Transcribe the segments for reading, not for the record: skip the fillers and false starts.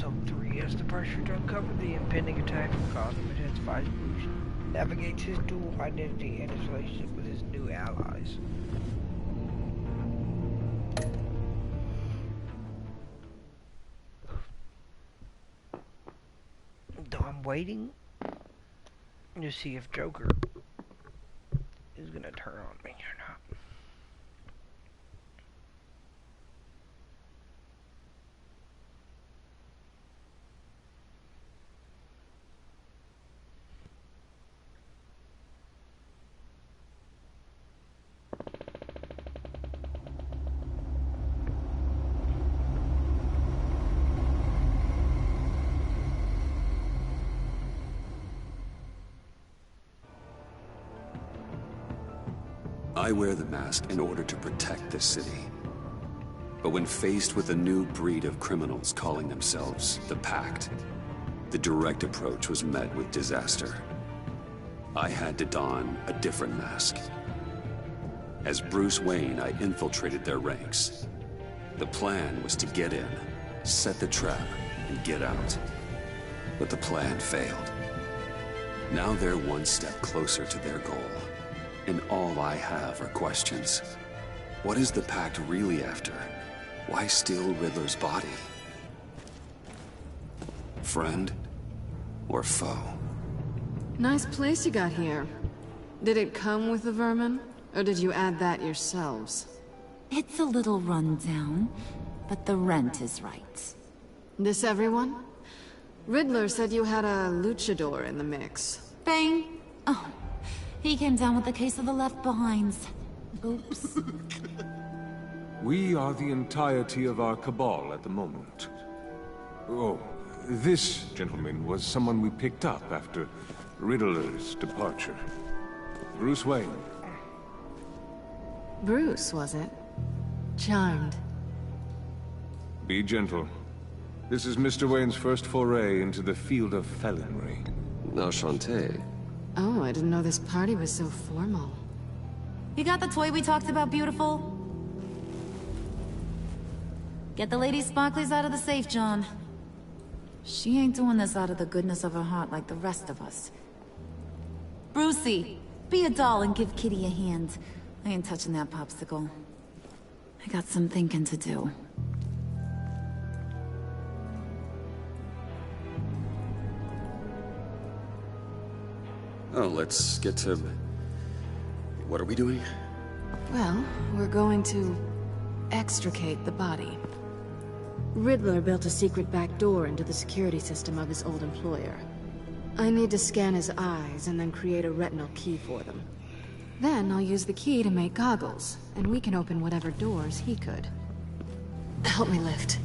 Episode 3, as the pressure to uncover the impending attack from Gotham intensifies, Bruce navigates his dual identity and his relationship with his new allies. Though I'm waiting to see if Joker is gonna turn on me or not. I wear the mask in order to protect this city. But when faced with a new breed of criminals calling themselves the Pact, the direct approach was met with disaster. I had to don a different mask. As Bruce Wayne, I infiltrated their ranks. The plan was to get in, set the trap, and get out. But the plan failed. Now they're one step closer to their goal. And all I have are questions. What is the Pact really after? Why steal Riddler's body? Friend or foe? Nice place you got here. Did it come with the vermin? Or did you add that yourselves? It's a little run down, but the rent is right. This everyone? Riddler said you had a luchador in the mix. Bang! Oh, he came down with a case of the left behinds. Oops. We are the entirety of our cabal at the moment. Oh, this gentleman was someone we picked up after Riddler's departure. Bruce Wayne. Bruce, was it? Charmed. Be gentle. This is Mr. Wayne's first foray into the field of felonry. Enchanté. Oh, I didn't know this party was so formal. You got the toy we talked about, beautiful? Get the lady sparklies out of the safe, John. She ain't doing this out of the goodness of her heart like the rest of us. Brucey, be a doll and give Kitty a hand. I ain't touching that popsicle. I got some thinking to do. Oh, let's get to... What are we doing? Well, we're going to extricate the body. Riddler built a secret back door into the security system of his old employer. I need to scan his eyes and then create a retinal key for them. Then I'll use the key to make goggles, and we can open whatever doors he could. Help me lift.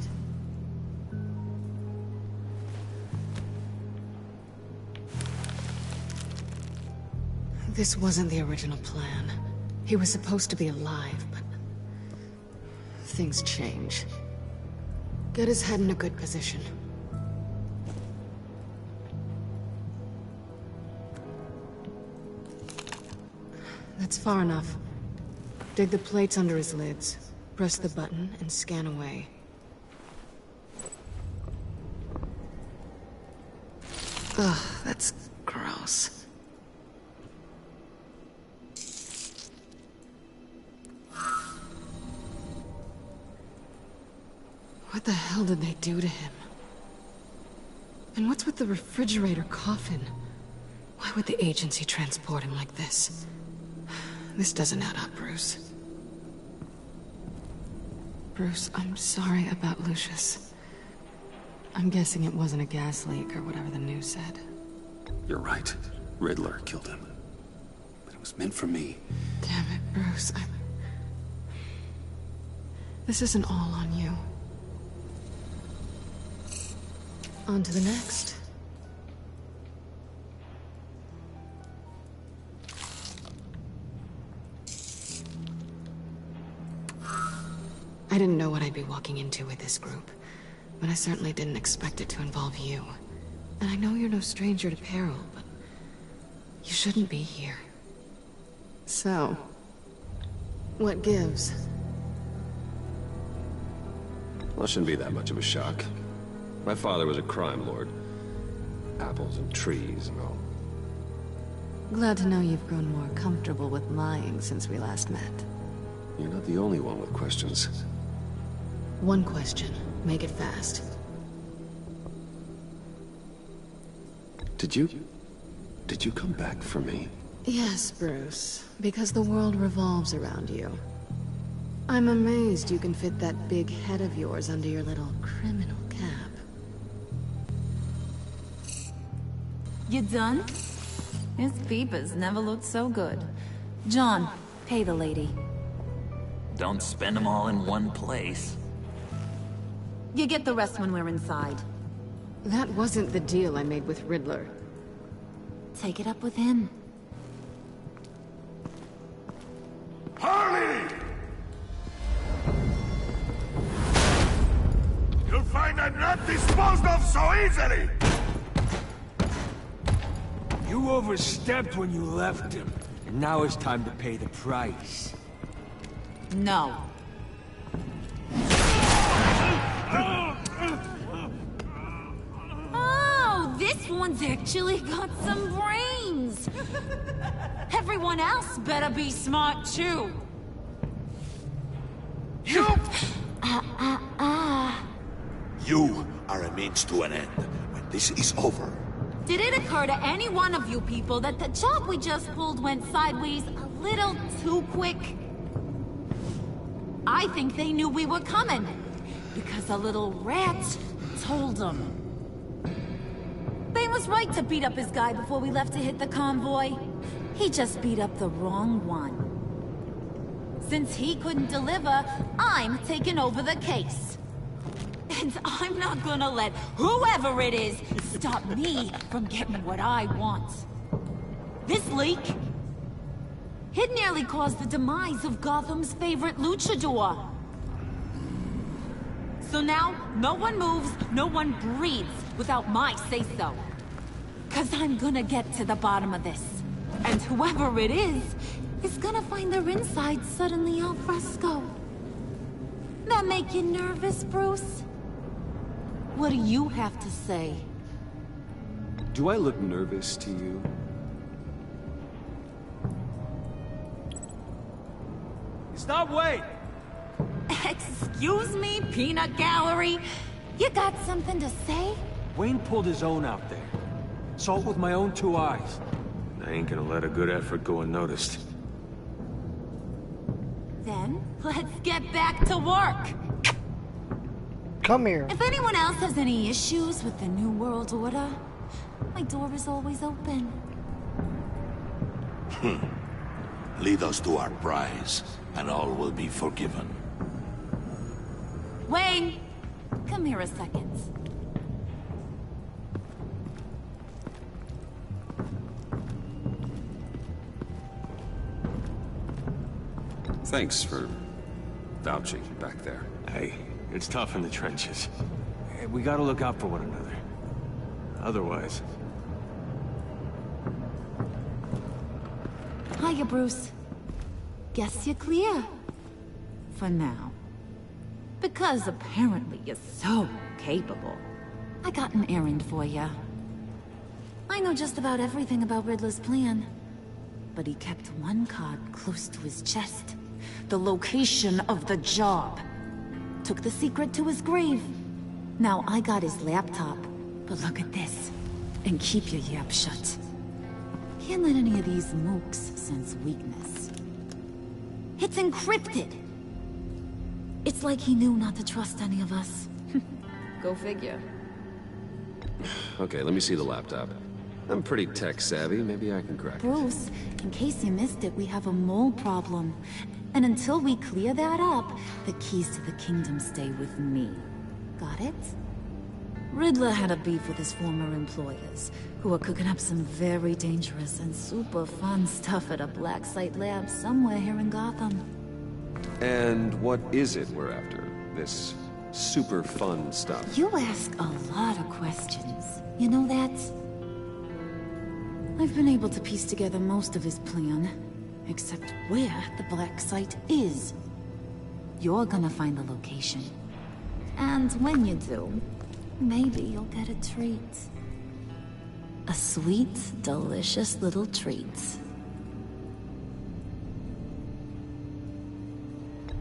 This wasn't the original plan. He was supposed to be alive, but... things change. Get his head in a good position. That's far enough. Dig the plates under his lids. Press the button and scan away. Ugh, that's gross. What the hell did they do to him? And what's with the refrigerator coffin? Why would the agency transport him like this? This doesn't add up, Bruce. Bruce, I'm sorry about Lucius. I'm guessing it wasn't a gas leak or whatever the news said. You're right. Riddler killed him. But it was meant for me. Damn it, Bruce. This isn't all on you. On to the next. I didn't know what I'd be walking into with this group, but I certainly didn't expect it to involve you. And I know you're no stranger to peril, but you shouldn't be here. So, what gives? Well, it shouldn't be that much of a shock. My father was a crime lord. Apples and trees and all. Glad to know you've grown more comfortable with lying since we last met. You're not the only one with questions. One question. Make it fast. Did you come back for me? Yes, Bruce. Because the world revolves around you. I'm amazed you can fit that big head of yours under your little criminal cap. You done? His peepers never looked so good. John, pay the lady. Don't spend them all in one place. You get the rest when we're inside. That wasn't the deal I made with Riddler. Take it up with him. Harley! You'll find I'm not disposed of so easily! You overstepped when you left him, and now it's time to pay the price. No. Oh, this one's actually got some brains! Everyone else better be smart too! You! You are a means to an end. When this is over, Did it occur to any one of you people that the job we just pulled went sideways a little too quick? I think they knew we were coming, because a little rat told them. Bane was right to beat up his guy before we left to hit the convoy. He just beat up the wrong one. Since he couldn't deliver, I'm taking over the case. And I'm not gonna let whoever it is stop me from getting what I want. This leak, it nearly caused the demise of Gotham's favorite luchador. So now, no one moves, no one breathes without my say-so. 'Cause I'm gonna get to the bottom of this. And whoever it is gonna find their inside suddenly al fresco. That make you nervous, Bruce? What do you have to say? Do I look nervous to you? Stop, wait! Excuse me, peanut gallery? You got something to say? Wayne pulled his own out there. Saw it with my own two eyes. I ain't gonna let a good effort go unnoticed. Then, let's get back to work. Come here. If anyone else has any issues with the New World Order, my door is always open. lead us to our prize, and all will be forgiven. Wayne, come here a second. Thanks for vouching back there. Hey, it's tough in the trenches. We gotta look out for one another. Otherwise... Hiya, Bruce. Guess you're clear. For now. Because apparently you're so capable. I got an errand for you. I know just about everything about Riddler's plan. But he kept one card close to his chest. The location of the job. Took the secret to his grave. Now I got his laptop. But look at this. And keep your yap shut. Can't let any of these mooks sense weakness. It's encrypted. It's like he knew not to trust any of us. Go figure. Okay, let me see the laptop. I'm pretty tech savvy, maybe I can crack it. Bruce, in case you missed it, we have a mole problem. And until we clear that up, the keys to the kingdom stay with me. Got it? Riddler had a beef with his former employers, who are cooking up some very dangerous and super fun stuff at a black site lab somewhere here in Gotham. And what is it we're after? This super fun stuff? You ask a lot of questions. You know that? I've been able to piece together most of his plan, except where the black site is. You're gonna find the location. And when you do, Maybe you'll get a treat. A sweet, delicious little treat.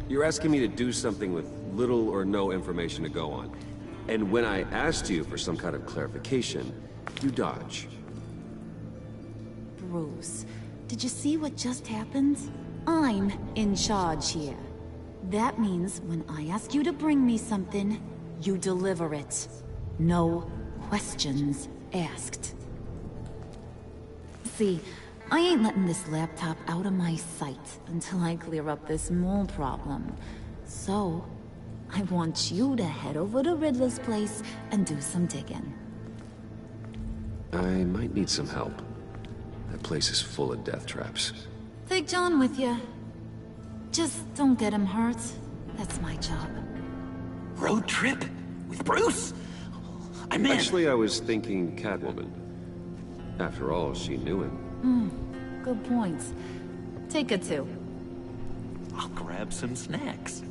You're asking me to do something with little or no information to go on. And when I asked you for some kind of clarification, you dodge. Bruce, did you see what just happened? I'm in charge here. That means when I ask you to bring me something, you deliver it. No questions asked. See, I ain't letting this laptop out of my sight until I clear up this mole problem. So, I want you to head over to Riddler's place and do some digging. I might need some help. That place is full of death traps. Take John with you. Just don't get him hurt. That's my job. Road trip? With Bruce? I'm in. Actually, I was thinking Catwoman. After all, she knew him. Good point. Take her too. I'll grab some snacks.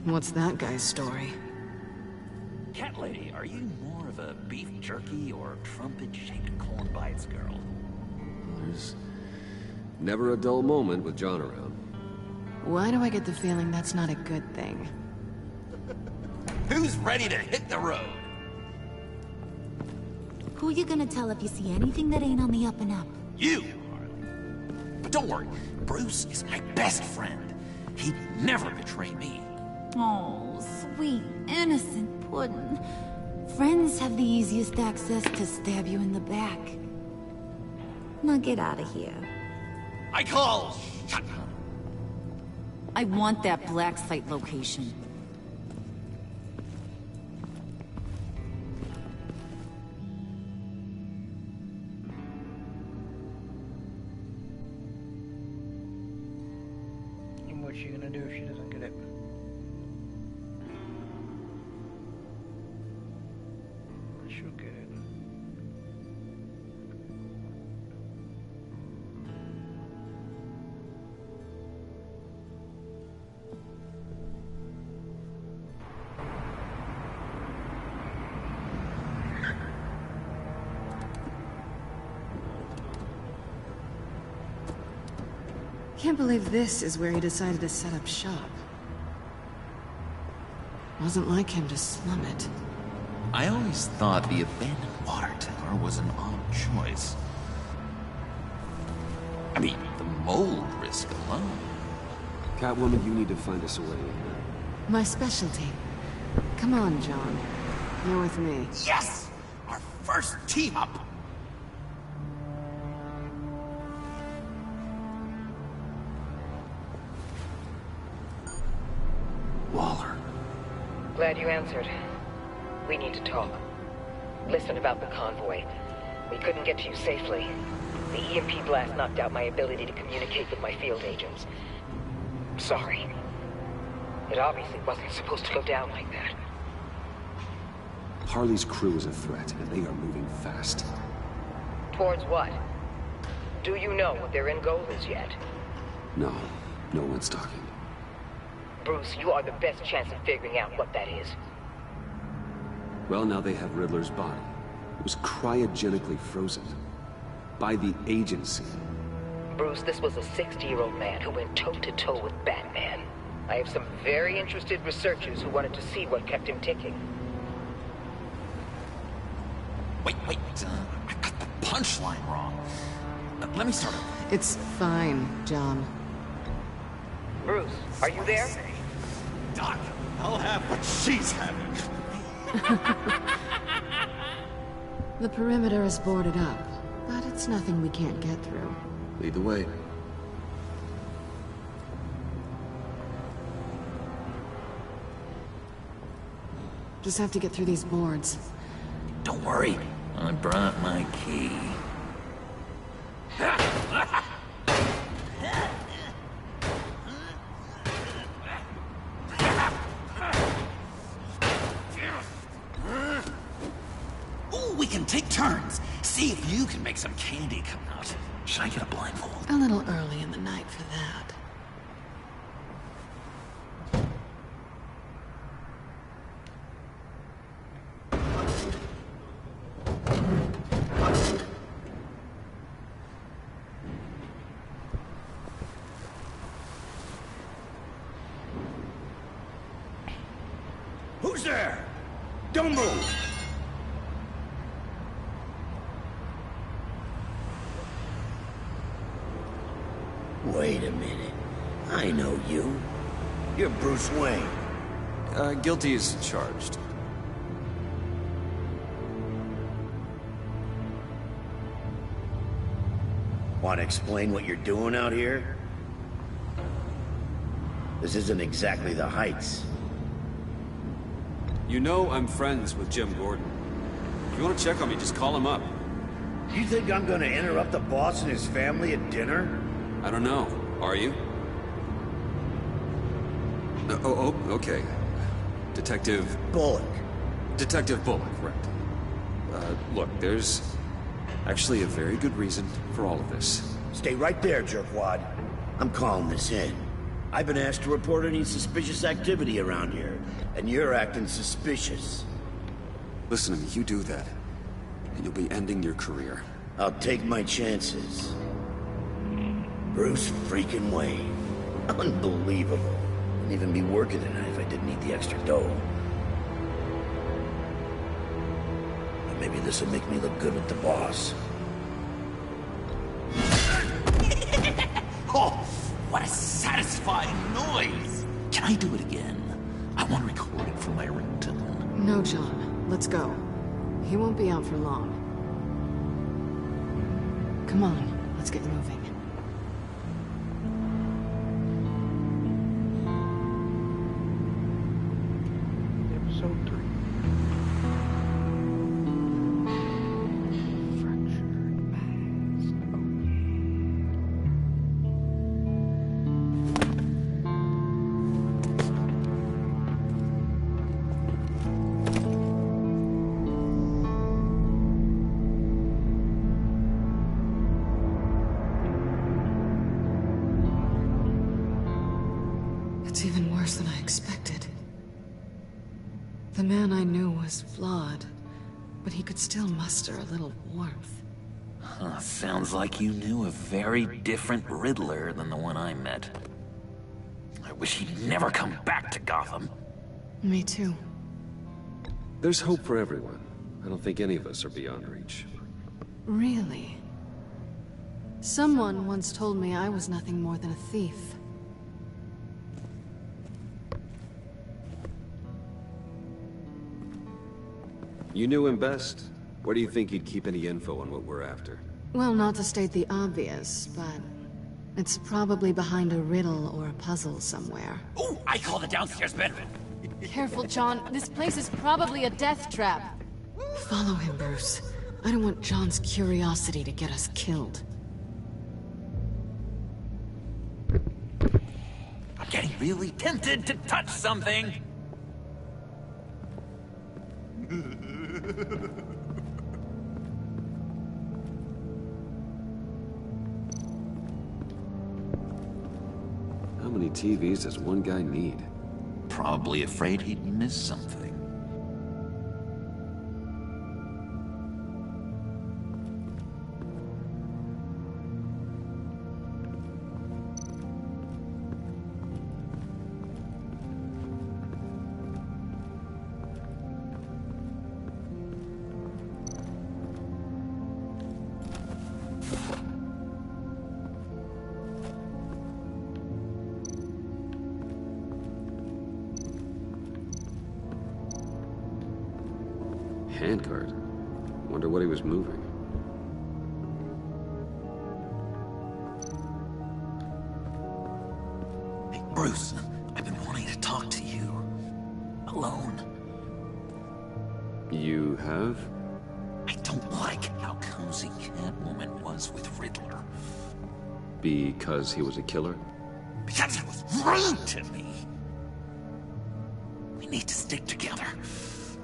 What's that guy's story? Cat lady, are you more of a beef jerky or trumpet-shaped corn bites girl? There's never a dull moment with John around. Why do I get the feeling that's not a good thing? Who's ready to hit the road? Who you gonna tell if you see anything that ain't on the up and up? You, Harley. But don't worry, Bruce is my best friend. He'd never betray me. Oh, sweet, innocent puddin'. Friends have the easiest access to stab you in the back. Now get out of here. I call shut up. I want that black site location. And what's she gonna do if she doesn't get it? She'll get it. Can't believe this is where he decided to set up shop. Wasn't like him to slum it. I always thought the abandoned water tower was an odd choice. I mean, the mold risk alone. Catwoman, you need to find us a way in. My specialty. Come on, John. You're with me. Yes! Our first team-up! Waller. Glad you answered. We need to talk. Listen about the convoy. We couldn't get to you safely. The EMP blast knocked out my ability to communicate with my field agents. Sorry. It obviously wasn't supposed to go down like that. Harley's crew is a threat, and they are moving fast. Towards what? Do you know what their end goal is yet? No, no one's talking. Bruce, you are the best chance of figuring out what that is. Well, now they have Riddler's body. It was cryogenically frozen. By the agency. Bruce, this was a 60-year-old man who went toe-to-toe with Batman. I have some very interested researchers who wanted to see what kept him ticking. Wait, I got the punchline wrong. Let me start over. It's fine, John. Bruce, are you there? Doc, I'll have what she's having. The perimeter is boarded up, but it's nothing we can't get through. Lead the way. Just have to get through these boards. Don't worry, I brought my key. Ooh, we can take turns. See if you can make some candy come out. Should I get a blindfold? A little early in the night for that. Who's there? Don't move! Wait a minute. I know you. You're Bruce Wayne. Guilty as charged. Want to explain what you're doing out here? This isn't exactly the Heights. You know I'm friends with Jim Gordon. If you want to check on me, just call him up. You think I'm gonna interrupt the boss and his family at dinner? I don't know. Are you? Okay. Detective... Bullock. Detective Bullock, right. Look, there's actually a very good reason for all of this. Stay right there, jerkwad. I'm calling this in. I've been asked to report any suspicious activity around here, and you're acting suspicious. Listen to me, you do that, and you'll be ending your career. I'll take my chances. Bruce freaking Wayne. Unbelievable. Wouldn't even be working tonight if I didn't need the extra dough. But maybe this will make me look good with the boss. Oh, what a satisfying noise! Can I do it again? I want to record it for my ringtone. No, John. Let's go. He won't be out for long. Come on, let's get moving. Episode 3. Fractured mask. It's even worse than I expected. The man I knew was flawed, but he could still muster a little warmth. Huh, sounds like you knew a very different Riddler than the one I met. I wish he'd never come back to Gotham. Me too. There's hope for everyone. I don't think any of us are beyond reach. Really? Someone once told me I was nothing more than a thief. You knew him best. Where do you think he'd keep any info on what we're after? Well, not to state the obvious, but it's probably behind a riddle or a puzzle somewhere. Oh, I call the downstairs bedroom. Careful, John. This place is probably a death trap. Follow him, Bruce. I don't want John's curiosity to get us killed. I'm getting really tempted to touch something. How many TVs does one guy need? Probably afraid he'd miss something. Handcart. Wonder what he was moving. Hey, Bruce, I've been wanting to talk to you. Alone. You have? I don't like how cozy Catwoman was with Riddler. Because he was a killer? Because he was rude to me. We need to stick together.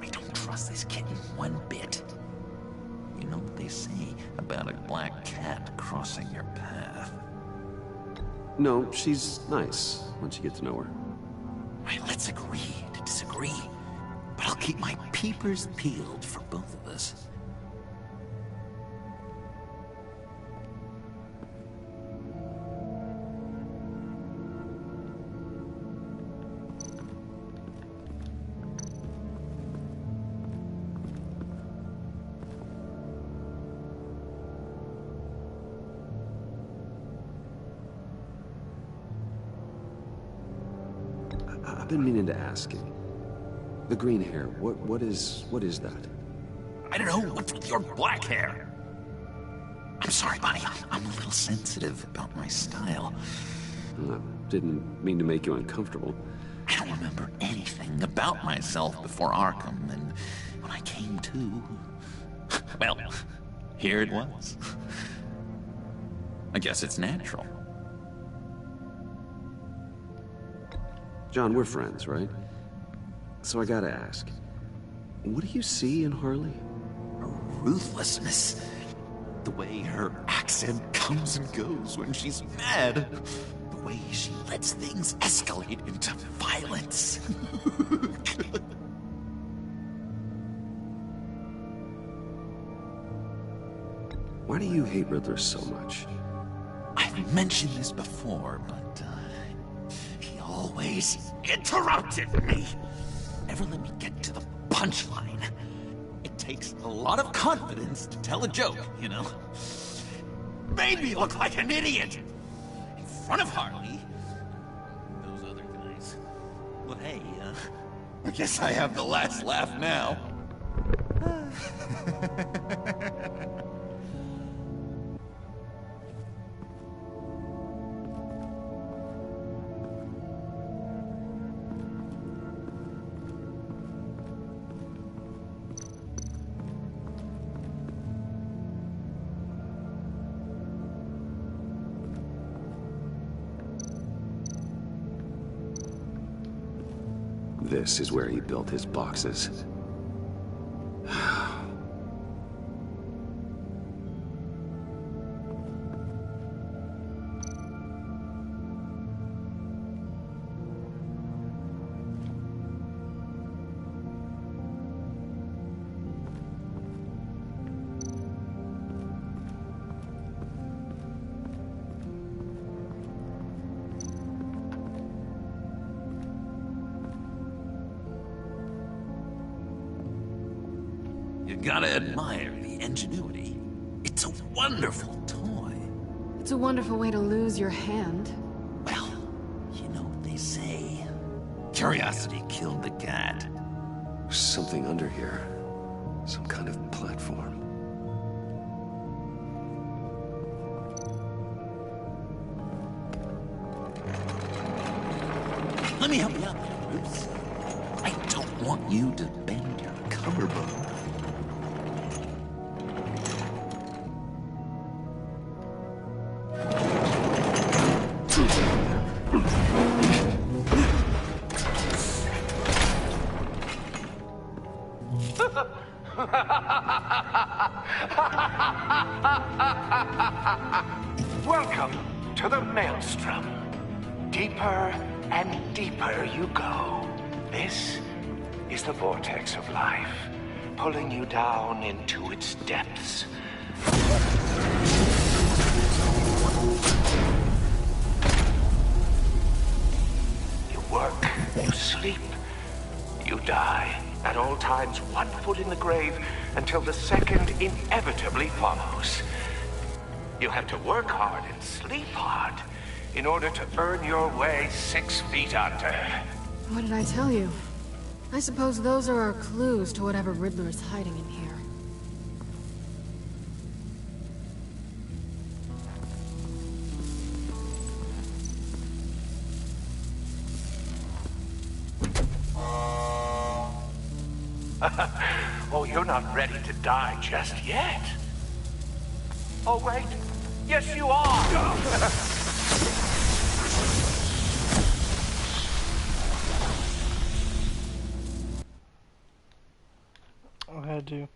I don't trust this kitten one bit. You know what they say about a black cat crossing your path? No, she's nice once you get to know her. Right, let's agree to disagree. But I'll keep my peepers peeled for both of us. been meaning to ask you. The green hair, what is that? I don't know, what's with your black hair? I'm sorry, Bonnie, I'm a little sensitive about my style. Didn't mean to make you uncomfortable. I don't remember anything about myself before Arkham, and when I came to... well, here it was. I guess it's natural. John, we're friends, right? So I gotta ask, what do you see in Harley? Her ruthlessness. The way her accent comes and goes when she's mad. The way she lets things escalate into violence. Why do you hate Riddler so much? I've mentioned this before, but he always interrupted me. Never let me get to the punchline. It takes a lot of confidence to tell a joke, you know? Made me look like an idiot! In front of Harley. Those other guys. Well, hey, I guess I have the last laugh now. This is where he built his boxes. You gotta admire the ingenuity. It's a wonderful toy. It's a wonderful way to lose your hand. Well, you know what they say. Curiosity killed the cat. There's something under here. Some kind of platform. Let me help you out there, Bruce. I don't want you to bend your collarbone. Welcome to the Maelstrom. Deeper and deeper you go. This is the vortex of life, pulling you down into its depths. You work, you sleep, you die. At all times, one foot in the grave until the second inevitably follows. You have to work hard and sleep hard in order to earn your way 6 feet under. What did I tell you? I suppose those are our clues to whatever Riddler is hiding in here. Oh, you're not ready to die just yet. Oh, wait. Yes, you are! I had to.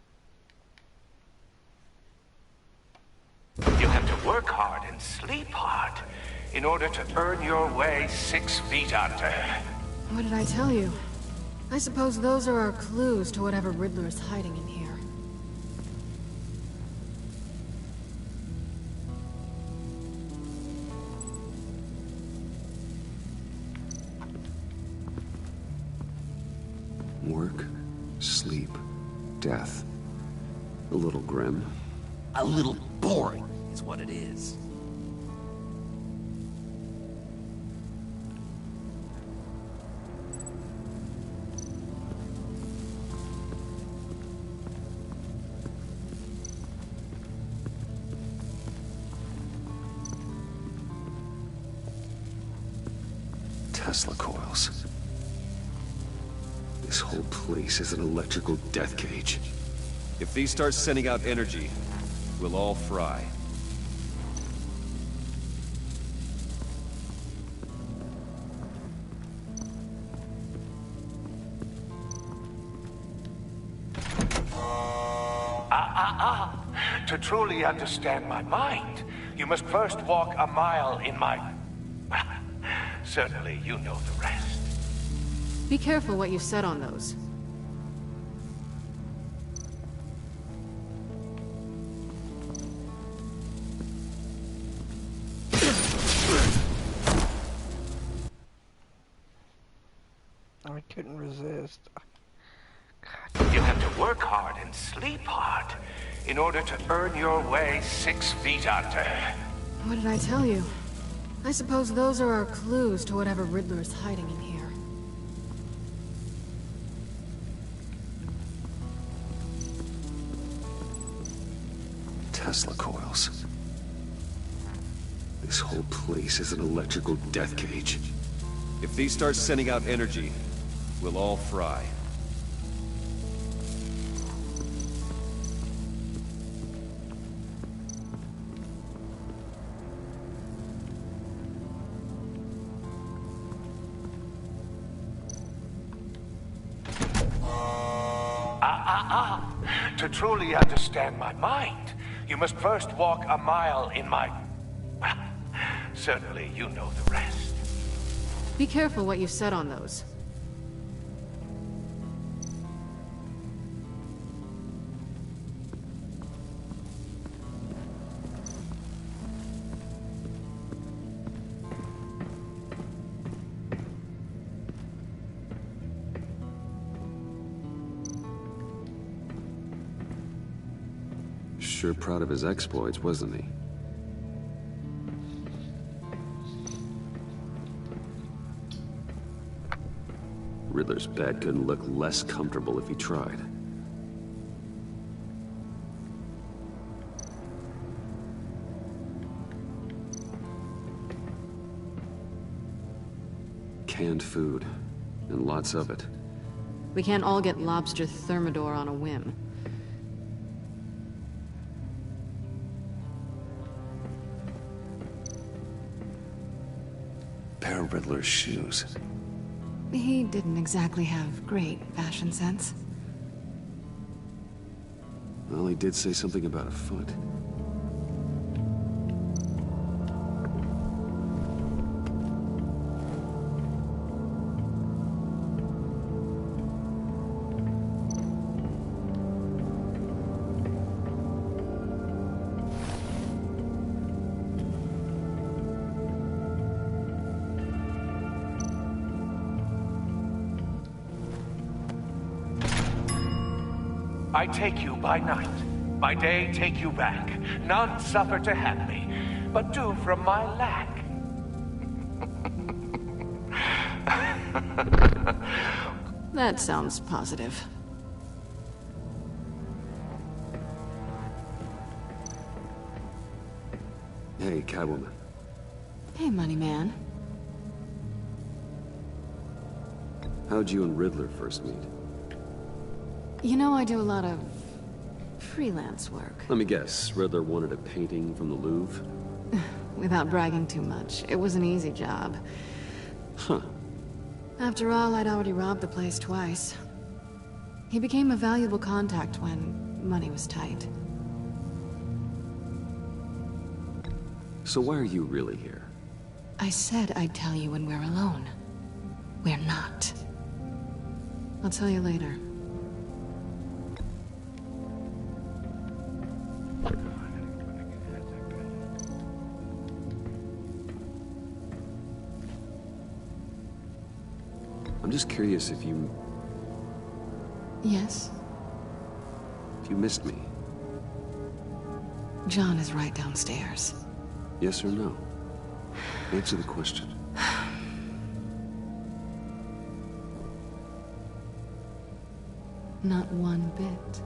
You have to work hard and sleep hard in order to earn your way 6 feet under. What did I tell you? I suppose those are our clues to whatever Riddler is hiding in here. Work, sleep, death. A little grim. A little boring is what it is. Tesla coils. This whole place is an electrical death cage. If these start sending out energy, we'll all fry. To truly understand my mind, you must first walk a mile in my... Certainly, you know the rest. Be careful what you set on those. I couldn't resist. You have to work hard and sleep hard in order to earn your way 6 feet under. What did I tell you? I suppose those are our clues to whatever Riddler is hiding in here. Tesla coils. This whole place is an electrical death cage. If these start sending out energy, we'll all fry. To truly understand my mind, you must first walk a mile in my... Certainly, you know the rest. Be careful what you set on those. Sure proud of his exploits, wasn't he? Riddler's bed couldn't look less comfortable if he tried. Canned food, and lots of it. We can't all get lobster thermidor on a whim. Pair of Riddler's shoes. He didn't exactly have great fashion sense. Well, he did say something about a foot. I take you by night, by day take you back. None suffer to have me, but do from my lack. That sounds positive. Hey, Catwoman. Hey, money man. How'd you and Riddler first meet? You know, I do a lot of freelance work. Let me guess, Riddler wanted a painting from the Louvre? Without bragging too much, it was an easy job. Huh. After all, I'd already robbed the place twice. He became a valuable contact when money was tight. So why are you really here? I said I'd tell you when we're alone. We're not. I'll tell you later. I'm just curious if you... Yes? If you missed me. John is right downstairs. Yes or no? Answer the question. Not one bit.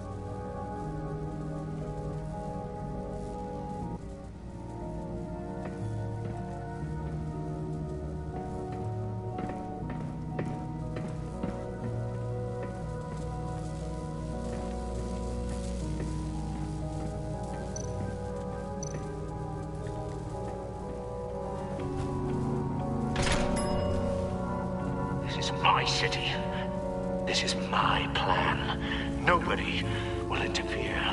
my city. This is my plan. Nobody will interfere.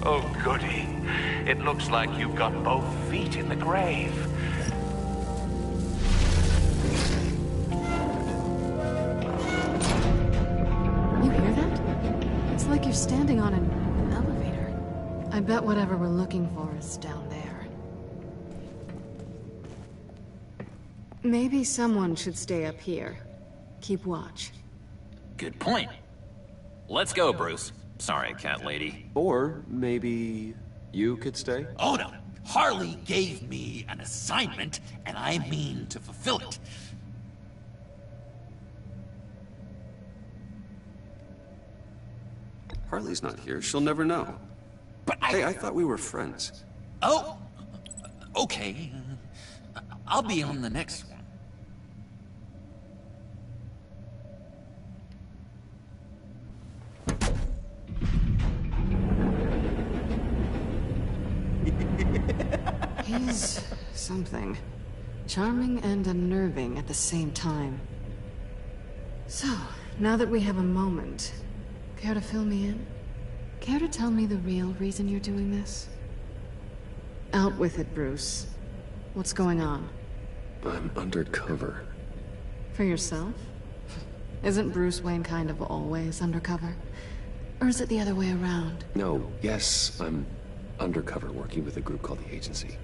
Oh, goody. It looks like you've got both feet in the grave. You hear that? It's like you're standing on an elevator. I bet whatever we're looking for is down there. Maybe someone should stay up here. Keep watch. Good point. Let's go, Bruce. Sorry, cat lady. Or maybe you could stay? Oh no! Harley gave me an assignment, and I mean to fulfill it. Harley's not here. She'll never know. But Hey, I thought we were friends. Oh! Okay. I'll be on the next one. He's something. Charming and unnerving at the same time. So, now that we have a moment, care to fill me in? Care to tell me the real reason you're doing this? Out with it, Bruce. What's going on? I'm undercover. For yourself? Isn't Bruce Wayne kind of always undercover? Or is it the other way around? No, yes, I'm undercover working with a group called the Agency.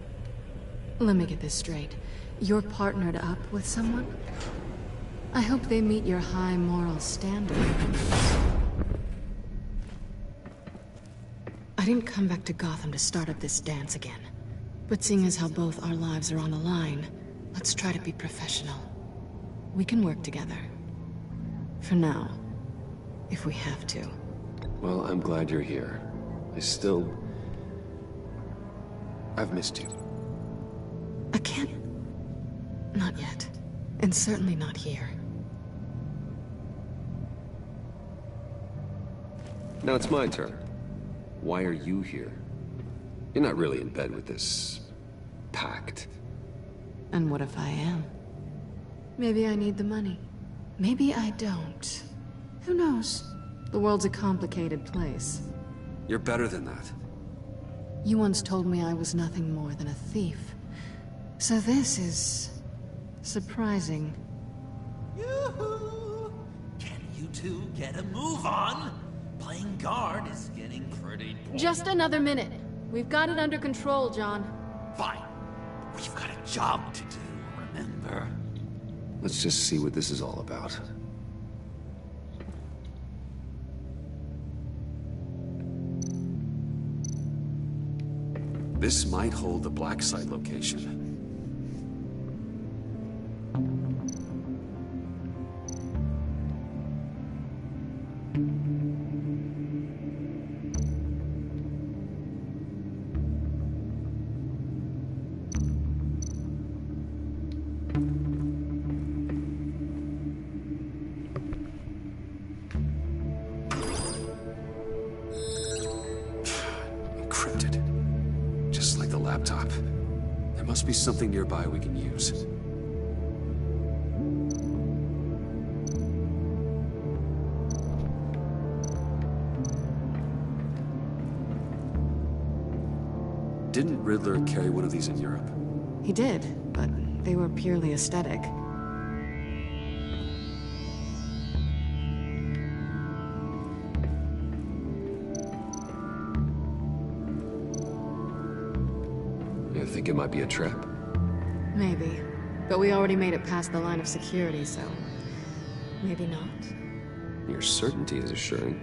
Let me get this straight. You're partnered up with someone? I hope they meet your high moral standard. I didn't come back to Gotham to start up this dance again. But seeing as how both our lives are on the line, let's try to be professional. We can work together. For now. If we have to. Well, I'm glad you're here. I've missed you. I can't... Not yet. And certainly not here. Now it's my turn. Why are you here? You're not really in bed with this... pact. And what if I am? Maybe I need the money. Maybe I don't. Who knows? The world's a complicated place. You're better than that. You once told me I was nothing more than a thief. So this is... surprising. Yoo-hoo! Can you two get a move on? Playing guard is getting pretty boring. Just another minute. We've got it under control, John. Fine. We've got a job to do, remember? Let's just see what this is all about. This might hold the black site location. Encrypted. Just like the laptop. There must be something nearby we can use. Didn't Riddler carry one of these in Europe? He did, but they were purely aesthetic. You think it might be a trap? Maybe. But we already made it past the line of security, so... maybe not. Your certainty is assuring.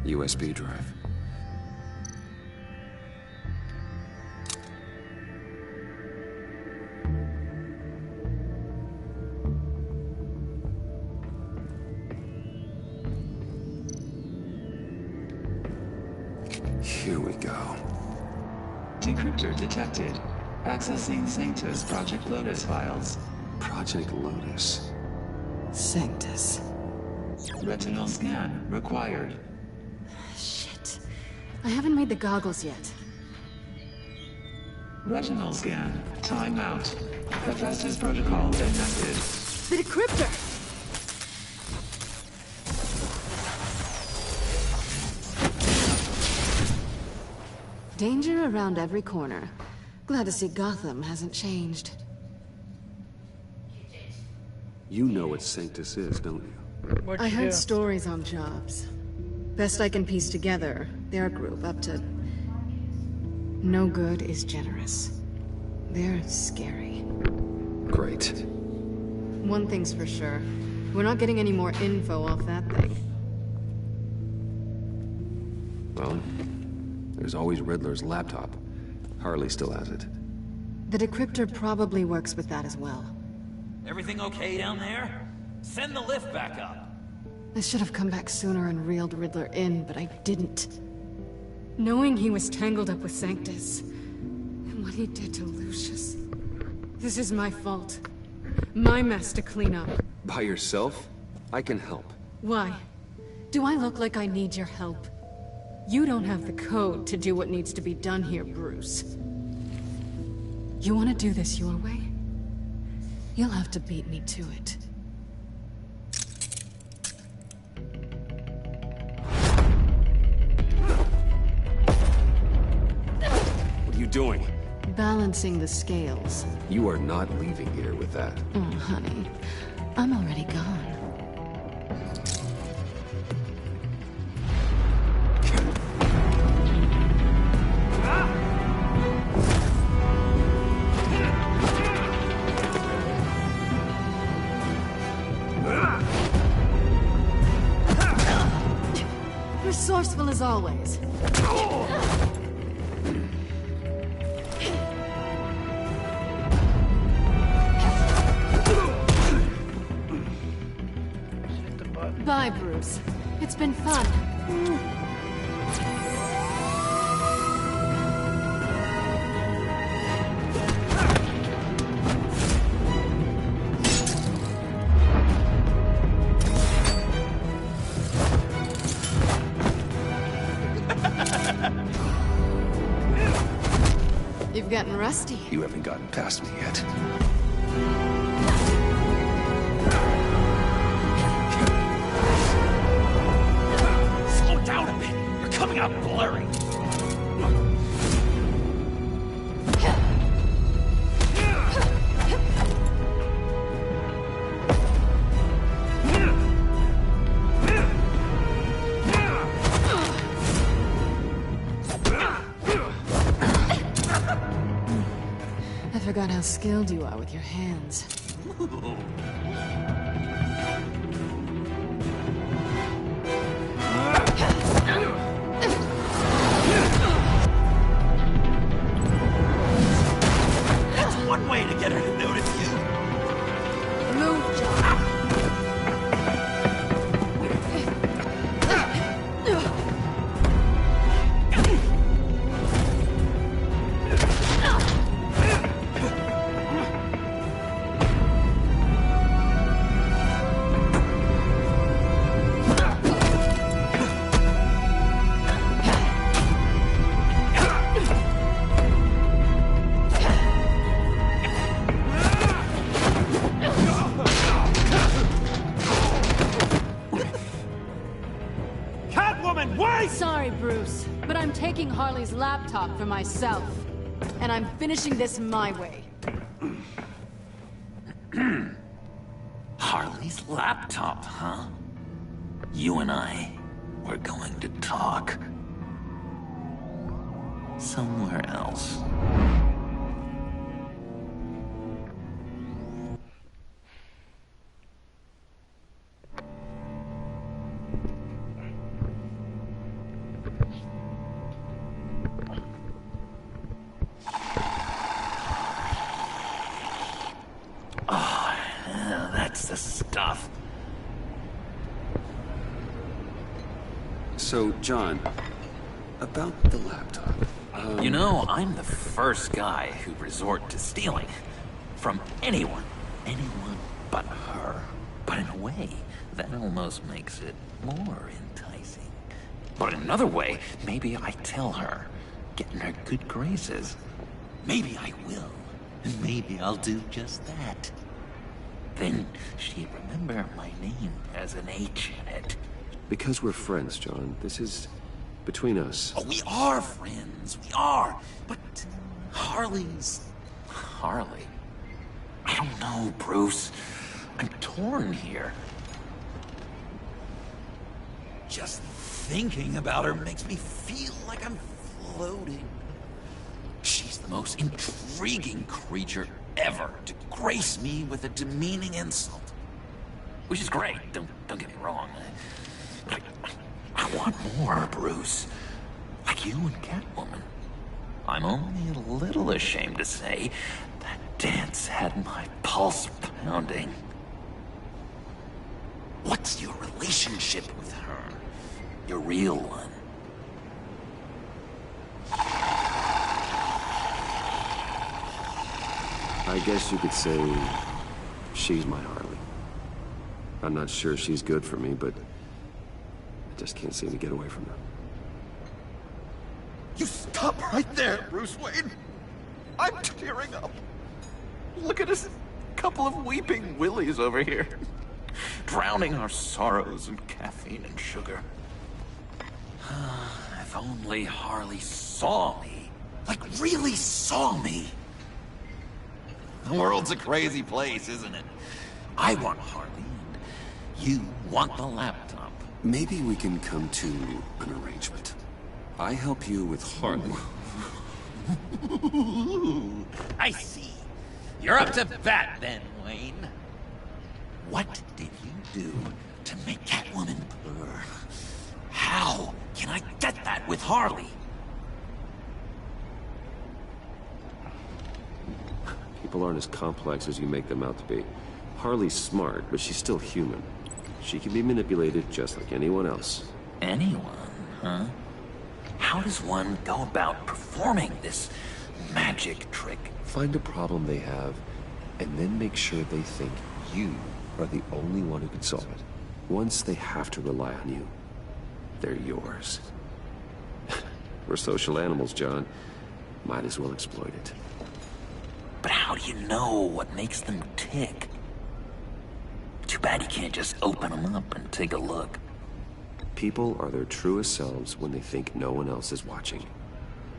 USB drive. Here we go. decryptor detected. Accessing Sanctus Project Lotus files. Project Lotus. Sanctus. Retinal scan required. Shit. I haven't made the goggles yet. Retinal scan. Timeout. Hephaestus protocol enacted. The decryptor! Danger around every corner. Glad to see Gotham hasn't changed. You know what Sanctus is, don't you? I heard stories on jobs. Best I can piece together, their group up to... No good is generous. They're scary. Great. One thing's for sure. We're not getting any more info off that thing. Well, there's always Riddler's laptop. Harley still has it. The decryptor probably works with that as well. Everything okay down there? Send the lift back up. I should have come back sooner and reeled Riddler in, but I didn't. Knowing he was tangled up with Sanctus, and what he did to Lucius. This is my fault. My mess to clean up. By yourself? I can help. Why? Do I look like I need your help? You don't have the code to do what needs to be done here, Bruce. You want to do this your way? You'll have to beat me to it. What are you doing? Balancing the scales. You are not leaving here with that. Oh, honey. I'm already gone. Resourceful as always. Bye, Bruce. It's been fun. You've gotten rusty. You haven't gotten past me yet. Slow down a bit. You're coming out blurry. I forgot how skilled you are with your hands. That's one way to get her to notice you. Move, John. Sorry, Bruce, but I'm taking Harley's laptop for myself. And I'm finishing this my way. Harley's laptop, huh? You and I, we're going to talk. Somewhere else. That's the stuff. So, John, about the laptop. You know, I'm the first guy who'd resort to stealing. From anyone. Anyone but her. But in a way, that almost makes it more enticing. But in another way, maybe I tell her, get in her good graces. Maybe I will. And maybe I'll do just that. Then she'd remember my name has an H in it. Because we're friends, John. This is between us. Oh, we are friends. We are. But Harley's... Harley? I don't know, Bruce. I'm torn here. Just thinking about her makes me feel like I'm floating. She's the most intriguing creature ever to grace me with a demeaning insult. Which is great, don't get me wrong. But I want more, Bruce. Like you and Catwoman. I'm only a little ashamed to say that dance had my pulse pounding. What's your relationship with her? Your real one? I guess you could say she's my Harley. I'm not sure she's good for me, but I just can't seem to get away from her. You stop right there, Bruce Wayne. I'm tearing up. Look at us, couple of weeping willies over here. Drowning our sorrows in caffeine and sugar. If only Harley saw me. Like, really saw me. The world's a crazy place, isn't it? I want Harley, and you want the laptop. Maybe we can come to an arrangement. I help you with Harley. I see. You're up to bat then, Wayne. What did you do to make Catwoman purr? How can I get that with Harley? People aren't as complex as you make them out to be. Harley's smart, but she's still human. She can be manipulated just like anyone else. Anyone, huh? How does one go about performing this magic trick? Find a problem they have, and then make sure they think you are the only one who can solve it. Once they have to rely on you, they're yours. We're social animals, John. Might as well exploit it. But how do you know what makes them tick? Too bad you can't just open them up and take a look. People are their truest selves when they think no one else is watching.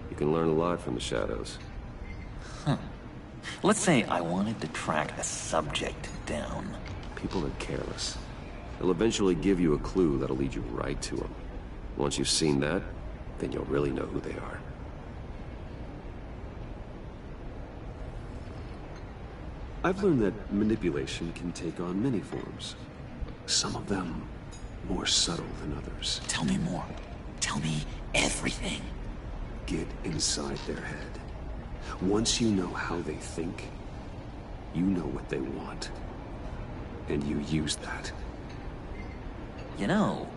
You can learn a lot from the shadows. Huh. Let's say I wanted to track a subject down. People are careless. They'll eventually give you a clue that'll lead you right to them. Once you've seen that, then you'll really know who they are. I've learned that manipulation can take on many forms. Some of them more subtle than others. Tell me more. Tell me everything. Get inside their head. Once you know how they think, you know what they want. And you use that. You know,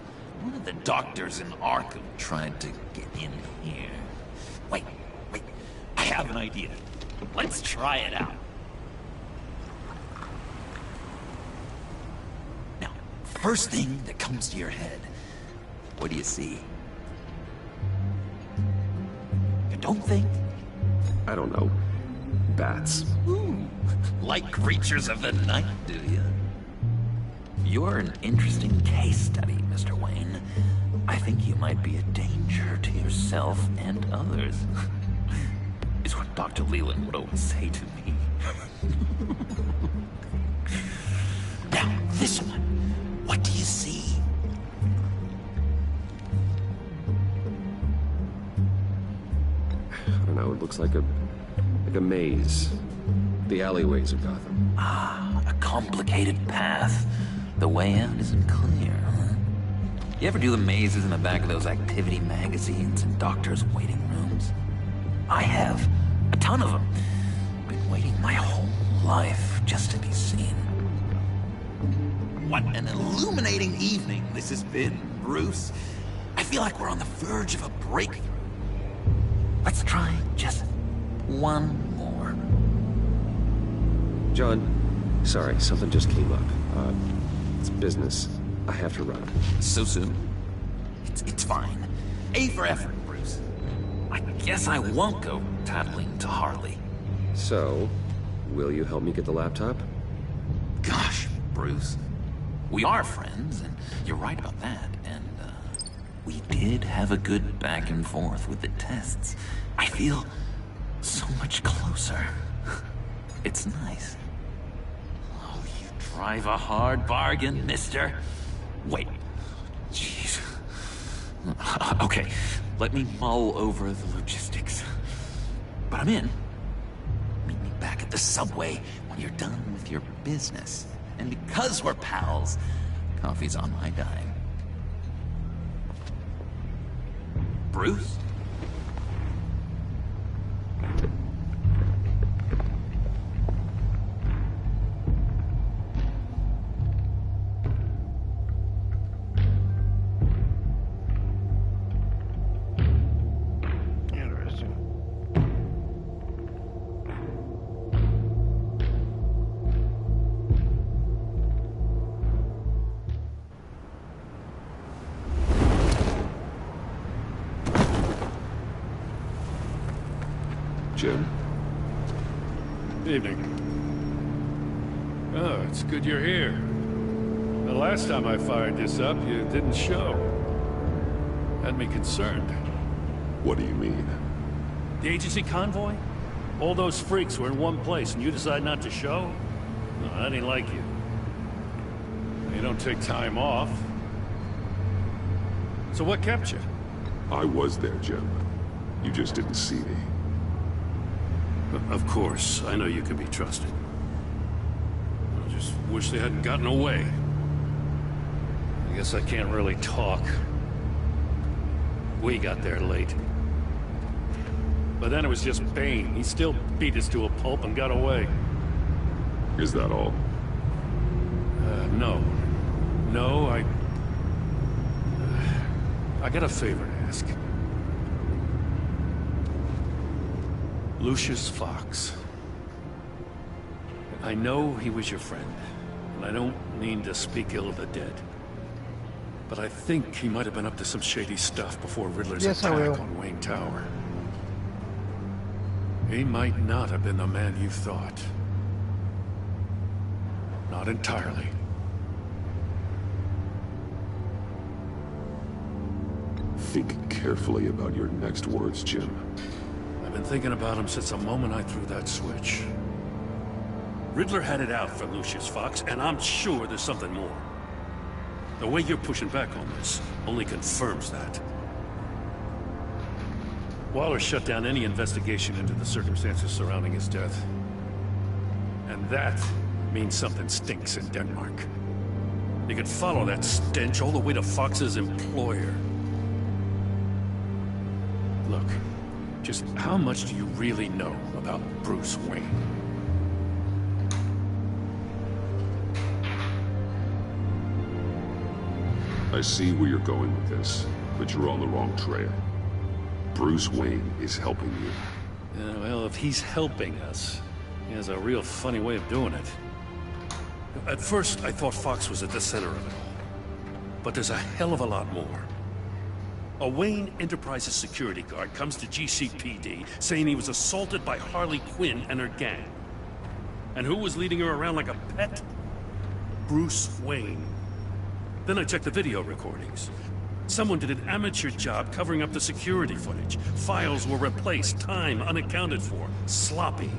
one of the doctors in Arkham tried to get in here. Wait. I have an idea. Let's try it out. Now, first thing that comes to your head, what do you see? You don't think? I don't know. Bats. Ooh, like creatures of the night, do you? You're an interesting case study, Mr. Wayne. I think you might be a danger to yourself and others. It's what Dr. Leland would always say to me. Now, this one. What do you see? I don't know, it looks like a maze. The alleyways of Gotham. Ah, a complicated path. The way out isn't clear, huh? You ever do the mazes in the back of those activity magazines and doctors' waiting rooms? I have. A ton of them. Been waiting my whole life just to be seen. What an illuminating evening this has been, Bruce. I feel like we're on the verge of a breakthrough. Let's try just one more. John, sorry, something just came up. It's business. I have to run. So soon? It's fine. A for effort, Bruce. I guess I won't go tattling to Harley. So, will you help me get the laptop? Gosh, Bruce. We are friends, and you're right about that. And, we did have a good back and forth with the tests. I feel so much closer. It's nice. Oh, you drive a hard bargain, mister. Wait. Jeez. Okay, let me mull over the logistics. But I'm in. Meet me back at the subway when you're done with your business. And because we're pals, coffee's on my dime. Bruce? Interesting. Jim? Evening. Oh, it's good you're here. The last time I fired this up, you didn't show. Had me concerned. What do you mean? The agency convoy? All those freaks were in one place and you decide not to show? No, I didn't like you. You don't take time off. So what kept you? I was there, Jim. You just didn't see me. Of course, I know you can be trusted. I just wish they hadn't gotten away. I guess I can't really talk. We got there late. But then it was just Bane. He still beat us to a pulp and got away. Is that all? No. No, I got a favor to ask. Lucius Fox. I know he was your friend, and I don't mean to speak ill of the dead. But I think he might have been up to some shady stuff before Riddler's attack on Wayne Tower. He might not have been the man you thought. Not entirely. Think carefully about your next words, Jim. I've been thinking about him since the moment I threw that switch. Riddler had it out for Lucius Fox, and I'm sure there's something more. The way you're pushing back on this only confirms that. Waller shut down any investigation into the circumstances surrounding his death. And that means something stinks in Denmark. You could follow that stench all the way to Fox's employer. Look, just how much do you really know about Bruce Wayne? I see where you're going with this, but you're on the wrong trail. Bruce Wayne is helping you. Yeah, well, if he's helping us, he has a real funny way of doing it. At first, I thought Fox was at the center of it all. But there's a hell of a lot more. A Wayne Enterprises security guard comes to GCPD saying he was assaulted by Harley Quinn and her gang. And who was leading her around like a pet? Bruce Wayne. Then I checked the video recordings. Someone did an amateur job covering up the security footage. Files were replaced, time unaccounted for, sloppy.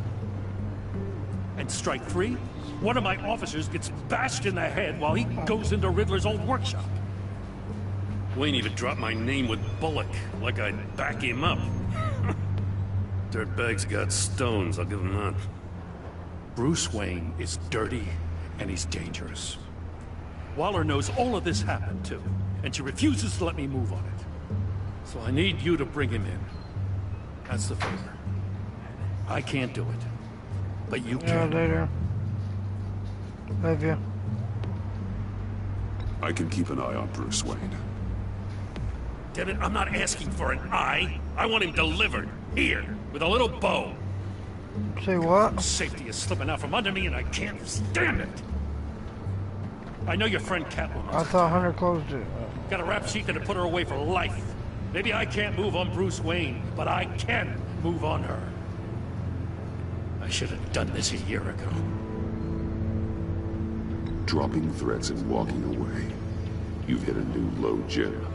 And strike three? One of my officers gets bashed in the head while he goes into Riddler's old workshop. Wayne even dropped my name with Bullock, like I'd back him up. Dirtbag's got stones, I'll give him that. Bruce Wayne is dirty, and he's dangerous. Waller knows all of this happened, too, and she refuses to let me move on it. So I need you to bring him in. That's the favor. I can't do it, but you can. Later. Love you. I can keep an eye on Bruce Wayne. Damn it, I'm not asking for an eye. I want him delivered, here, with a little bow. Say what? Safety is slipping out from under me and I can't stand it. I know your friend Catwoman. I thought Hunter closed it. Got a rap sheet that'd put her away for life. Maybe I can't move on Bruce Wayne, but I can move on her. I should have done this a year ago. Dropping threats and walking away. You've hit a new low gem.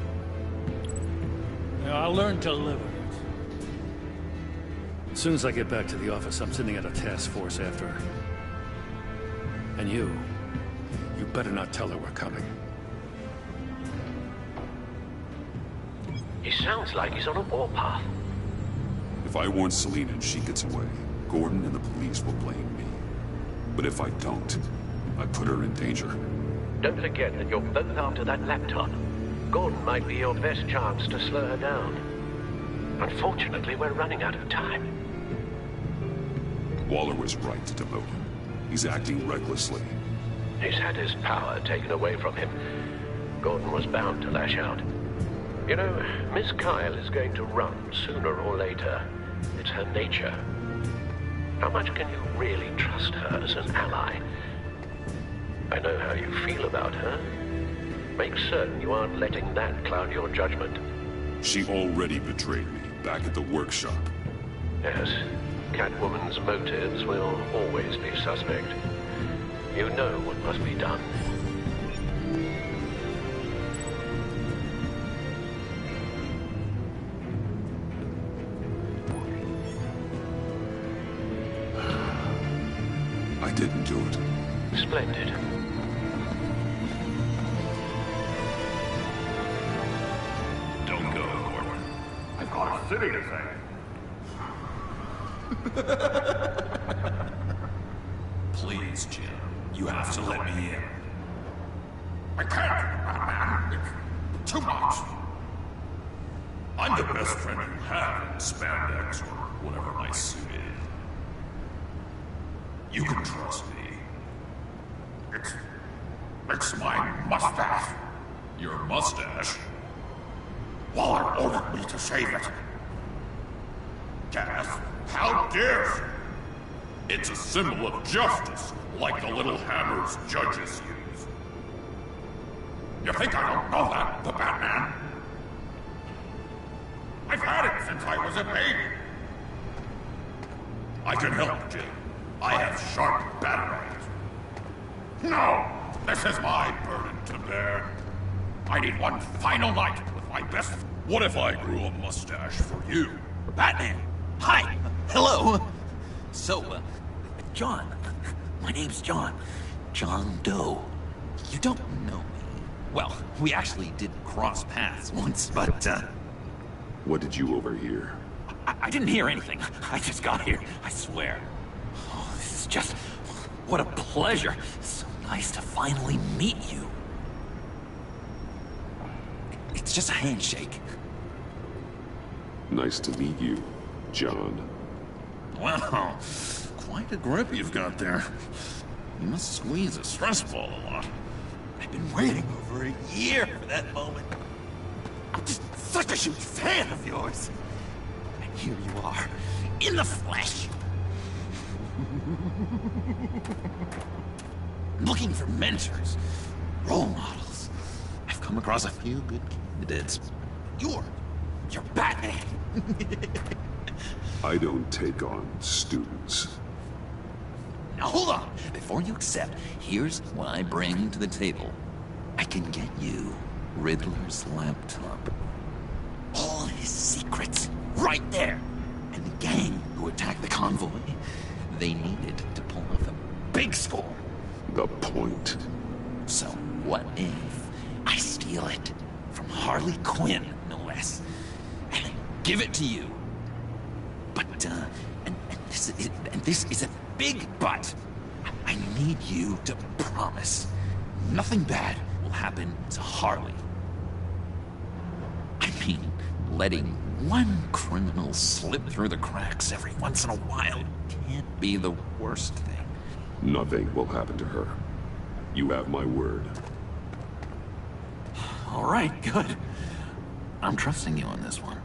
I'll learn to live with it. As soon as I get back to the office, I'm sending out a task force after her. And you better not tell her we're coming. He sounds like he's on a warpath. If I warn Selina and she gets away, Gordon and the police will blame me. But if I don't, I put her in danger. Don't forget that you're both after that laptop. Gordon might be your best chance to slow her down. Unfortunately, we're running out of time. Waller was right to demote him. He's acting recklessly. He's had his power taken away from him. Gordon was bound to lash out. You know, Miss Kyle is going to run sooner or later. It's her nature. How much can you really trust her as an ally? I know how you feel about her. Make certain you aren't letting that cloud your judgment. She already betrayed me back at the workshop. Yes, Catwoman's motives will always be suspect. You know what must be done. I didn't do it. Splendid. Don't go, Gordon. I've got a city to save. Please, Jim. You have to let me in. I can't, Batman. It's too much. I'm the best friend you have in spandex or whatever my suit is. You can trust me. It's my mustache. Your mustache? Waller ordered me to save it. Death? How dare you? It's a symbol of justice, like the little hammers judges use. You think I don't know that, the Batman? I've had it since I was a baby. I can help, Jim. I have sharp batarangs. No! This is my burden to bear. I need one final night with my best... What if I grew a mustache for you? Batman! Hi! Hello! So, John. My name's John. John Doe. You don't know me. Well, we actually did cross paths once, but, What did you overhear? I didn't hear anything. I just got here, I swear. Oh, this is just... What a pleasure. So nice to finally meet you. It's just a handshake. Nice to meet you, John. Wow, quite a grip you've got there. You must squeeze a stress ball a lot. I've been waiting over a year for that moment. I'm just such a huge fan of yours. And here you are, in the flesh. Looking for mentors, role models. I've come across a few good candidates. You're Batman. I don't take on students. Now hold on. Before you accept, here's what I bring to the table. I can get you Riddler's laptop. All his secrets, right there. And the gang who attacked the convoy, they needed to pull off a big score. The point. So what if I steal it from Harley Quinn, no less, and give it to you? But, this is a big but. I need you to promise nothing bad will happen to Harley. I mean, letting one criminal slip through the cracks every once in a while can't be the worst thing. Nothing will happen to her. You have my word. All right, good. I'm trusting you on this one.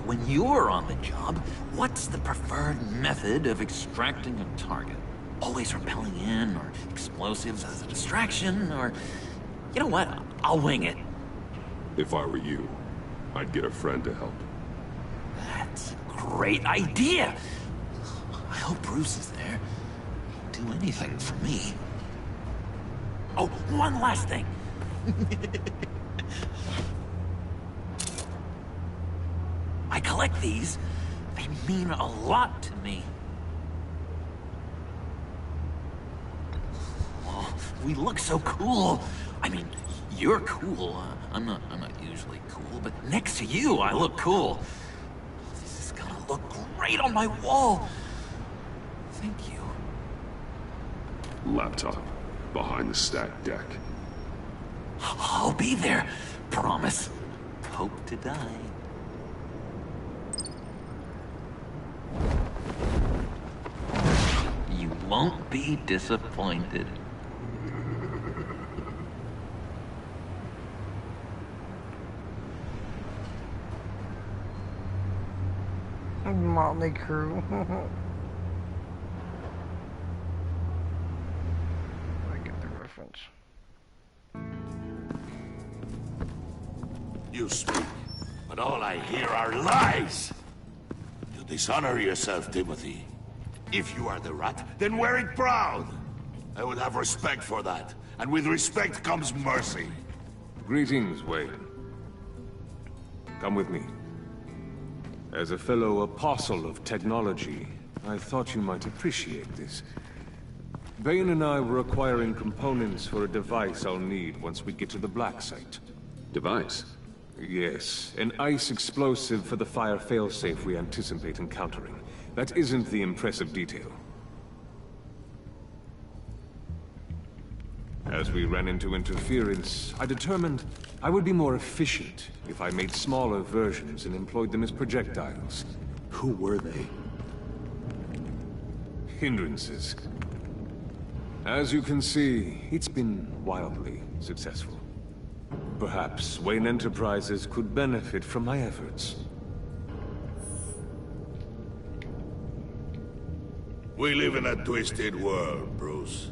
when you're on the job, what's the preferred method of extracting a target? Always rappelling in, or explosives as a distraction, or... You know what? I'll wing it. If I were you, I'd get a friend to help. That's a great idea! I hope Bruce is there. He'd do anything for me. Oh, one last thing. I collect these. They mean a lot to me. Oh, we look so cool. I mean, you're cool. I'm not usually cool, but next to you, I look cool. This is gonna look great on my wall. Thank you. Laptop. Behind the stack deck. I'll be there. Promise. Hope to die. You won't be disappointed. Motley Crew. I get the reference. You speak, but all I hear are lies! You dishonor yourself, Timothy. If you are the rat, then wear it proud! I would have respect for that, and with respect comes mercy. Greetings, Wayne. Come with me. As a fellow apostle of technology, I thought you might appreciate this. Bane and I were acquiring components for a device I'll need once we get to the Black Site. Device? Yes, an ice explosive for the fire failsafe we anticipate encountering. That isn't the impressive detail. As we ran into interference, I determined I would be more efficient if I made smaller versions and employed them as projectiles. Who were they? Hindrances. As you can see, it's been wildly successful. Perhaps Wayne Enterprises could benefit from my efforts. We live in a twisted world, Bruce.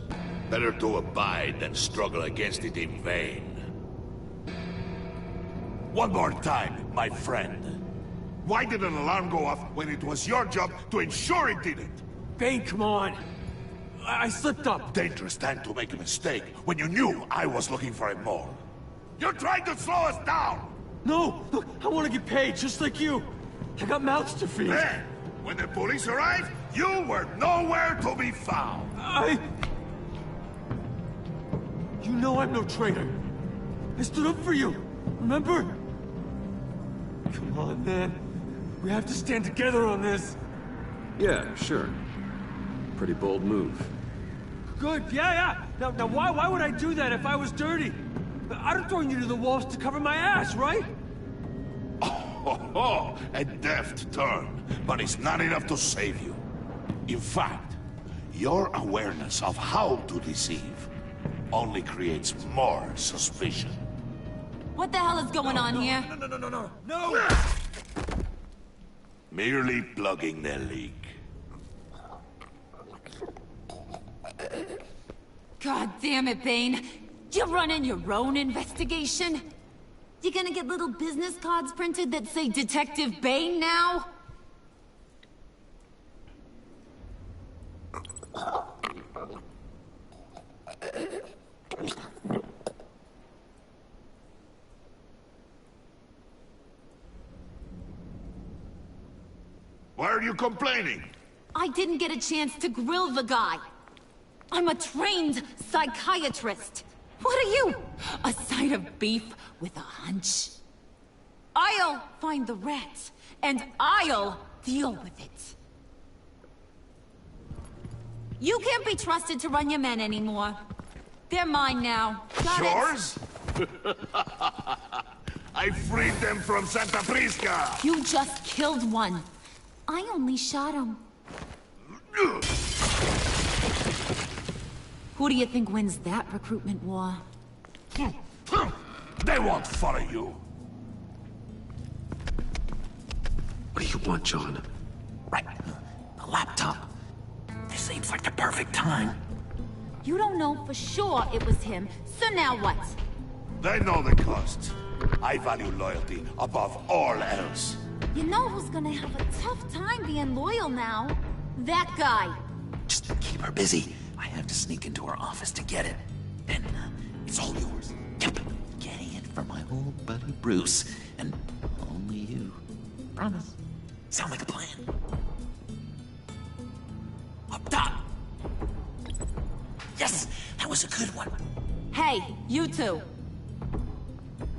Better to abide than struggle against it in vain. One more time, my friend. Why did an alarm go off when it was your job to ensure it didn't? Bane, come on! I slipped up! Dangerous time to make a mistake when you knew I was looking for it more. You're trying to slow us down! No! Look, I want to get paid, just like you! I got mouths to feed! Then, when the police arrived, you were nowhere to be found! You know I'm no traitor! I stood up for you, remember? Come on, man. We have to stand together on this! Yeah, sure. Pretty bold move. Good, yeah! Now why would I do that if I was dirty? I'd have thrown you to the wolves to cover my ass, right? Oh, a deft turn, but it's not enough to save you. In fact, your awareness of how to deceive only creates more suspicion. What the hell is going on here? No! Merely plugging the leak. God damn it, Bane. You're running your own investigation? You gonna get little business cards printed that say Detective Bane now? Why are you complaining? I didn't get a chance to grill the guy. I'm a trained psychiatrist. What are you? A side of beef with a hunch? I'll find the rat, and I'll deal with it. You can't be trusted to run your men anymore. They're mine now. Got Yours? I freed them from Santa Prisca! You just killed one. I only shot him. Who do you think wins that recruitment war? They won't follow you. What do you want, John? Right. The laptop. This seems like the perfect time. You don't know for sure it was him, so now what? They know the cost. I value loyalty above all else. You know who's gonna have a tough time being loyal now? That guy. Just keep her busy. I have to sneak into her office to get it. Then, it's all yours. Yep. Getting it from my old buddy Bruce, and only you. Promise. Sound like a plan? Up top! Yes! That was a good one. Hey, you two.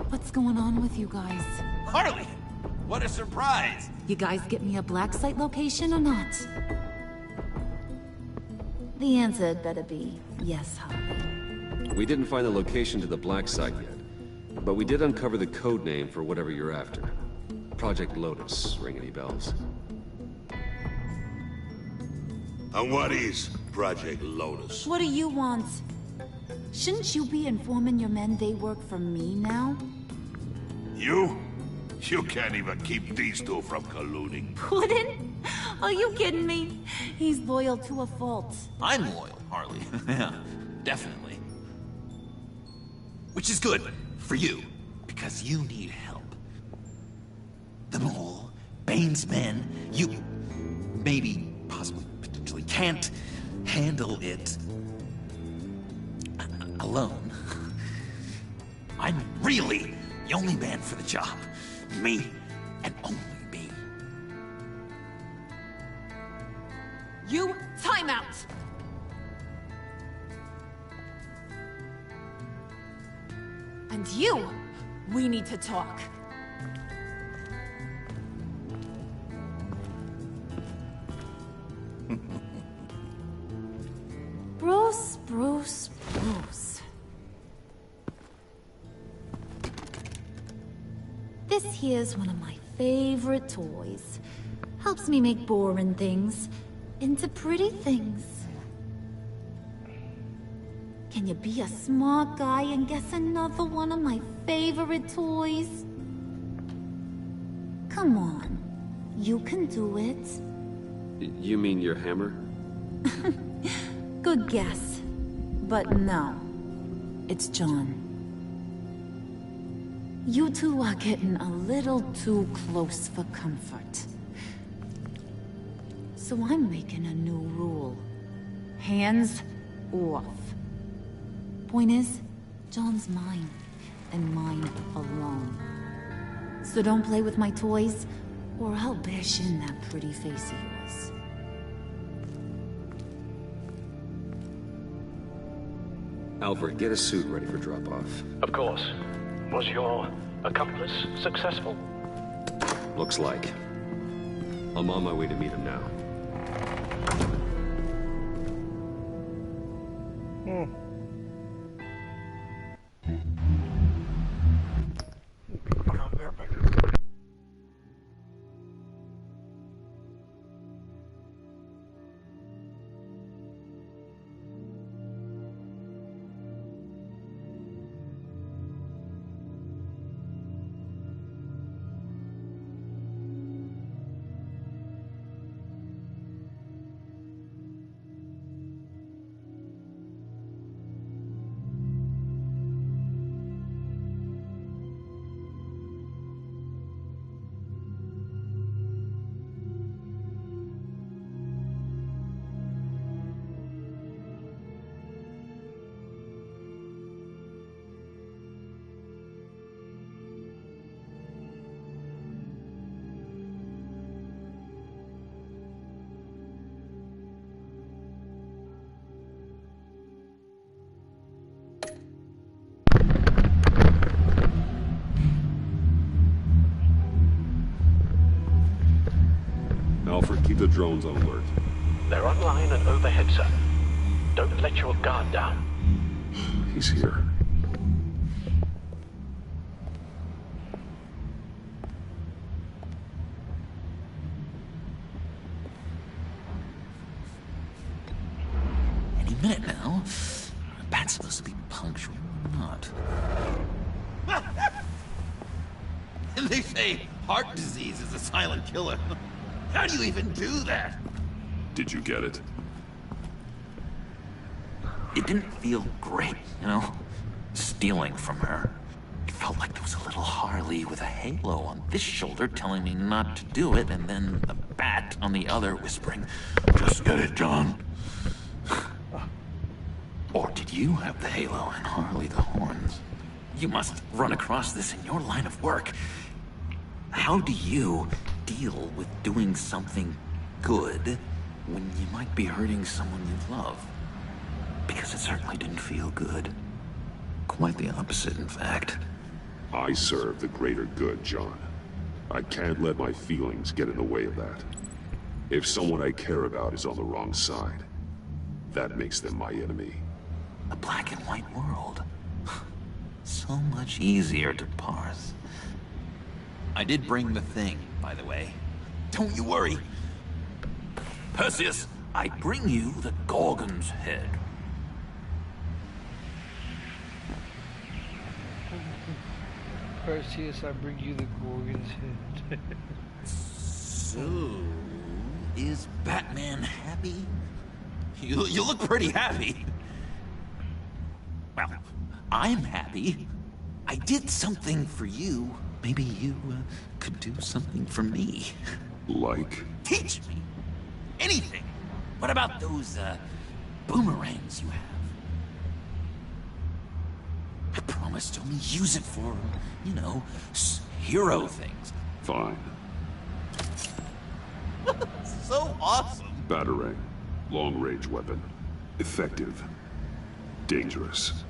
What's going on with you guys? Harley! What a surprise! You guys get me a black site location or not? The answer had better be yes, Harley. We didn't find the location to the black site yet, but we did uncover the code name for whatever you're after. Project Lotus. Ring any bells? And what is Project Lotus? What do you want? Shouldn't you be informing your men they work for me now? You? You can't even keep these two from colluding. Puddin'? Are you kidding me? He's loyal to a fault. I'm loyal, Harley. Yeah, definitely. Which is good for you, because you need help. The Mole, Bane's men, you maybe, possibly, potentially can't handle it alone. I'm really the only man for the job. Me, and only me. You, time out! And you, we need to talk. Bruce. This here's one of my favorite toys. Helps me make boring things into pretty things. Can you be a smart guy and guess another one of my favorite toys? Come on, you can do it. You mean your hammer? Good guess. But no, it's John. You two are getting a little too close for comfort. So I'm making a new rule. Hands off. Point is, John's mine, and mine alone. So don't play with my toys, or I'll bash in that pretty face of yours. Alfred, get a suit ready for drop-off. Of course. Was your accomplice successful? Looks like. I'm on my way to meet him now. Alfred, keep the drones on alert. They're online and overhead, sir. Don't let your guard down. He's here. Any minute now. Bat's supposed to be punctual or not. They say Heart disease is a silent killer. How do you even do that? Did you get it? It didn't feel great, you know? Stealing from her. It felt like there was a little Harley with a halo on this shoulder telling me not to do it, and then the bat on the other whispering, "Just get it done." Or did you have the halo and Harley the horns? You must run across this in your line of work. How do you deal with doing something good when you might be hurting someone you love? Because it certainly didn't feel good. Quite the opposite, in fact. I serve the greater good, John. I can't let my feelings get in the way of that. If someone I care about is on the wrong side, that makes them my enemy. A black and white world. So much easier to parse. I did bring the thing, by the way. Don't you worry. Perseus, I bring you the Gorgon's head. Perseus, I bring you the Gorgon's head. So, is Batman happy? You look pretty happy. Well, I'm happy. I did something for you. Maybe you could do something for me. Like? Teach me. Anything. What about those boomerangs you have? I promise to only use it for, you know, hero things. Fine. So awesome. Batarang. Long-range weapon. Effective. Dangerous.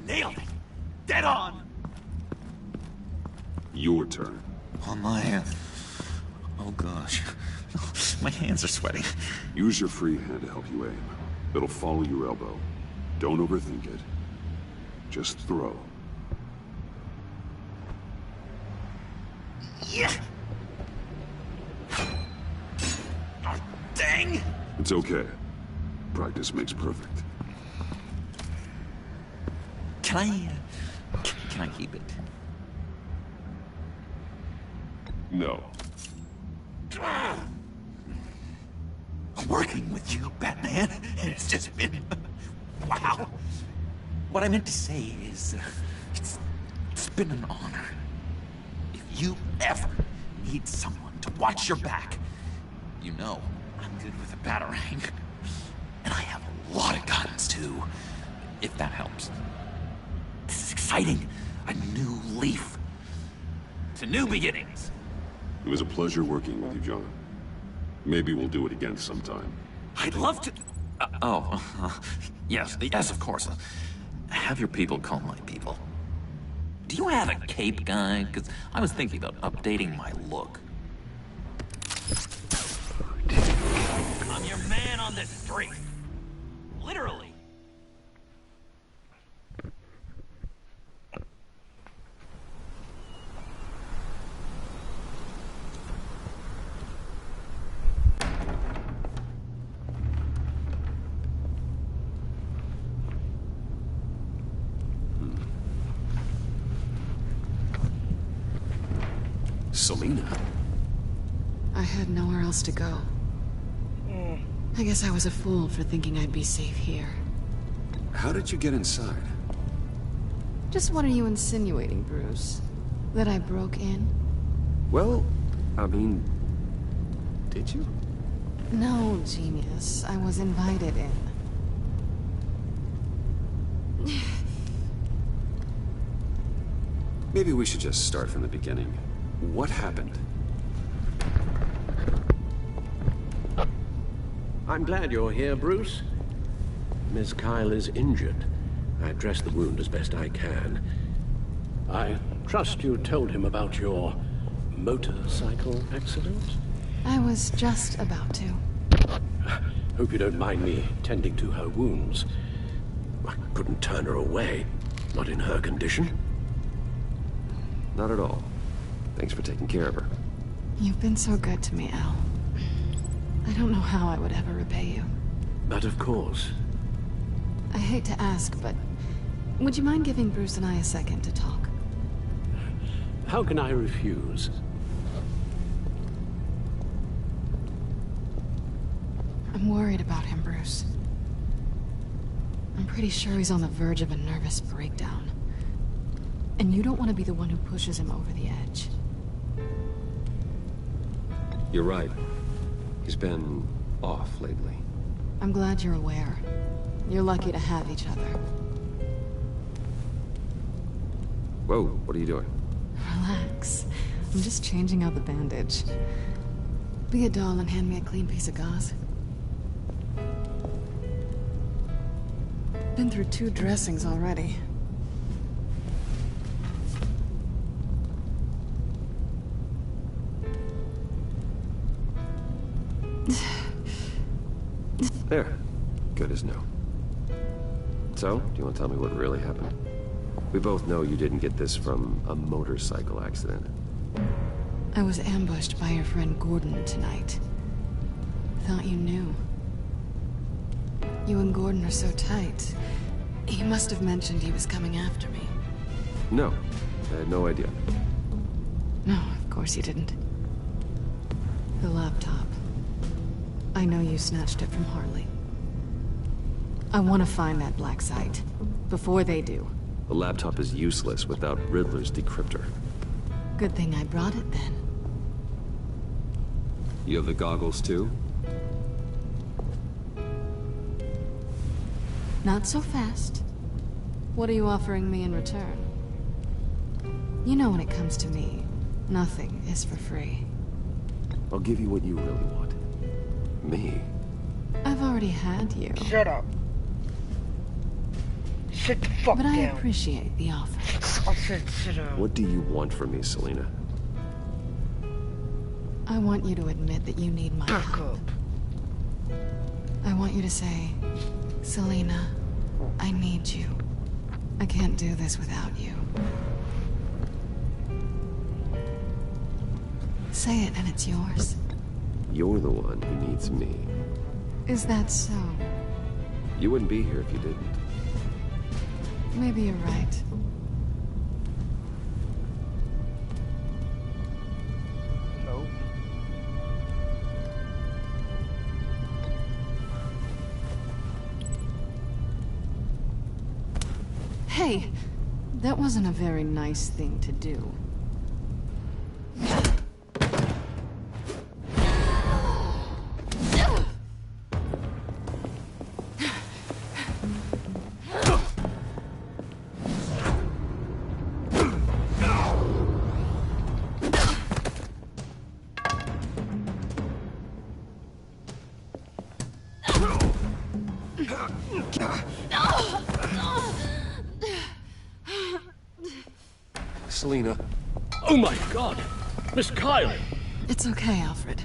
Nailed it. Dead on. Your turn. Oh my. Oh gosh. My hands are sweating. Use your free hand to help you aim. It'll follow your elbow. Don't overthink it. Just throw. Yeah. Oh, dang. It's okay. Practice makes perfect. Can I keep it? No. Working with you, Batman, it's just been... wow. What I meant to say is, it's been an honor. If you ever need someone to watch your back, you know I'm good with a batarang. And I have a lot of guns, too, if that helps. This is exciting. A new leaf. To new beginnings. It was a pleasure working with you, John. Maybe we'll do it again sometime. I'd love to... yes, of course. Have your people call my people. Do you have a cape, guy? Because I was thinking about updating my look. I'm your man on the street. Literally. Selina. I had nowhere else to go. I guess I was a fool for thinking I'd be safe here. How did you get inside? Just what are you insinuating, Bruce? That I broke in? Well, I mean... did you? No, genius. I was invited in. Maybe we should just start from the beginning. What happened? I'm glad you're here, Bruce. Miss Kyle is injured. I dressed the wound as best I can. I trust you told him about your motorcycle accident? I was just about to. Hope you don't mind me tending to her wounds. I couldn't turn her away. Not in her condition. Not at all. Thanks for taking care of her. You've been so good to me, Al. I don't know how I would ever repay you. But of course. I hate to ask, but Would you mind giving Bruce and I a second to talk? How can I refuse? I'm worried about him, Bruce. I'm pretty sure he's on the verge of a nervous breakdown. And you don't want to be the one who pushes him over the edge. You're right. He's been off lately. I'm glad you're aware. You're lucky to have each other. Whoa, what are you doing? Relax. I'm just changing out the bandage. Be a doll and hand me a clean piece of gauze. Been through 2 dressings already. There. Good as new. So, do you want to tell me what really happened? We both know you didn't get this from a motorcycle accident. I was ambushed by your friend Gordon tonight. Thought you knew. You and Gordon are so tight. He must have mentioned he was coming after me. No, I had no idea. No, of course you didn't. The laptop. I know you snatched it from Harley. I want to find that black site. Before they do. The laptop is useless without Riddler's decryptor. Good thing I brought it then. You have the goggles too? Not so fast. What are you offering me in return? You know when it comes to me, nothing is for free. I'll give you what you really want. Me? I've already had you. Shut up. Sit the fuck down. But I down. appreciate the offer. I said sit down. What do you want from me, Selina? I want you to admit that you need my help. I want you to say, Selina, I need you. I can't do this without you. Say it and it's yours. You're the one who needs me. Is that so? You wouldn't be here if you didn't. Maybe you're right. No. Hey, that wasn't a very nice thing to do. Selina. Oh my God! Miss Kyle! It's okay, Alfred.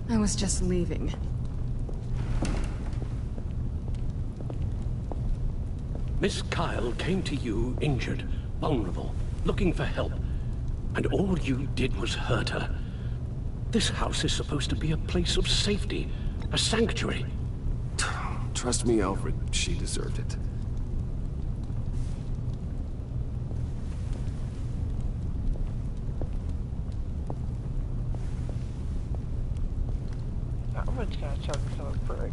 I was just leaving. Miss Kyle came to you injured, vulnerable, looking for help. And all you did was hurt her. This house is supposed to be a place of safety, a sanctuary. Trust me, Alfred, she deserved it. I'm just gonna chuck this on a break.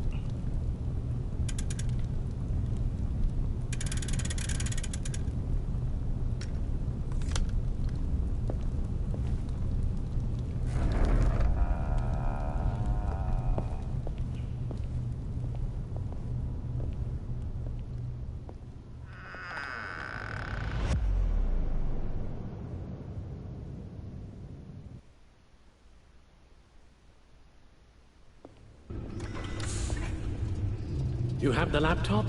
You have the laptop?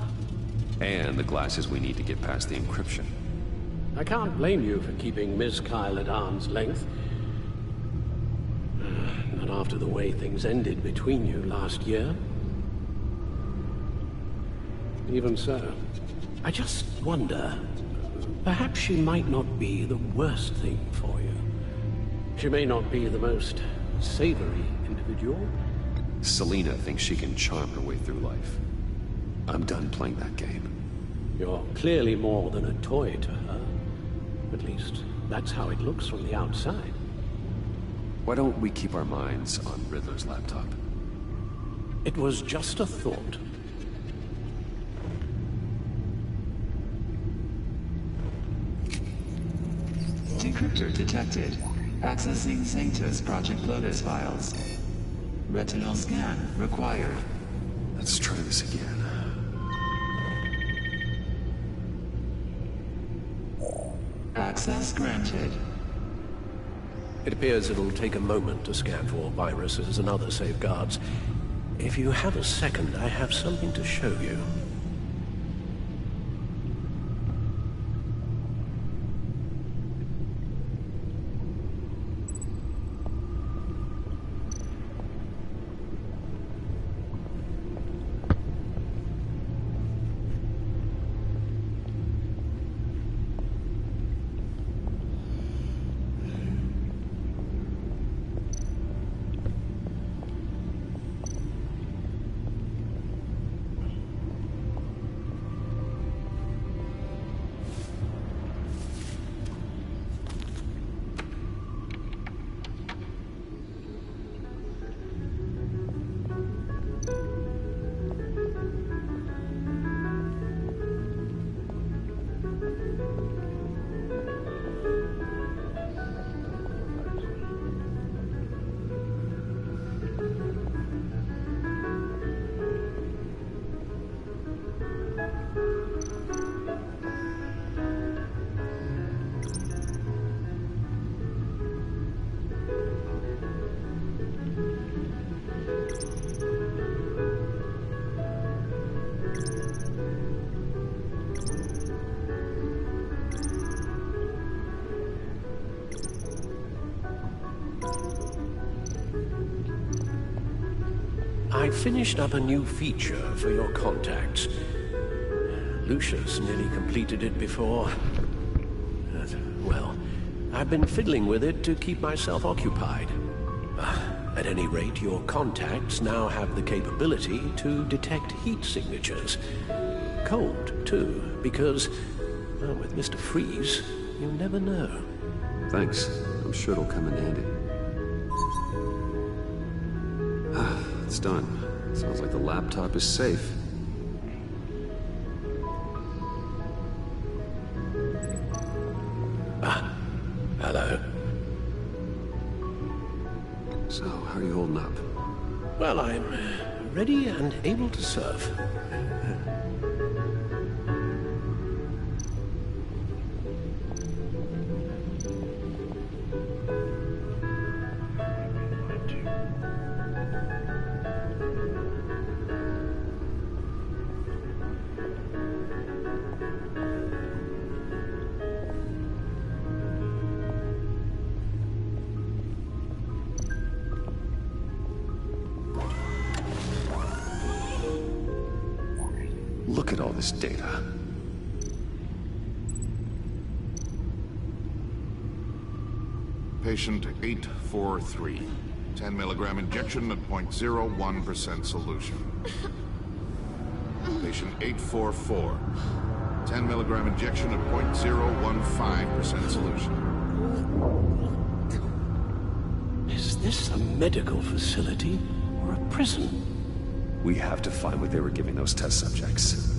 And the glasses we need to get past the encryption. I can't blame you for keeping Miss Kyle at arm's length. Not after the way things ended between you last year. Even so, I just wonder, perhaps she might not be the worst thing for you. She may not be the most savory individual. Selina thinks she can charm her way through life. I'm done playing that game. You're clearly more than a toy to her. At least, that's how it looks from the outside. Why don't we keep our minds on Riddler's laptop? It was just a thought. Decryptor detected. Accessing Sanctus Project Lotus files. Retinal scan required. Let's try this again. Access granted. It appears it'll take a moment to scan for viruses and other safeguards. If you have a second, I have something to show you. I finished up a new feature for your contacts. Lucius nearly completed it before. Well, I've been fiddling with it to keep myself occupied. At any rate, your contacts now have the capability to detect heat signatures. Cold, too, because, well, with Mr. Freeze, you never know. Thanks. I'm sure it'll come in handy. It's done. Sounds like the laptop is safe. Hello. So, how are you holding up? Well, I'm ready and able to serve. Look at all this data. Patient 843. 10 milligram injection at 0.01% solution. Patient 844. 10 milligram injection at 0.015% solution. Is this a medical facility or a prison? We have to find what they were giving those test subjects.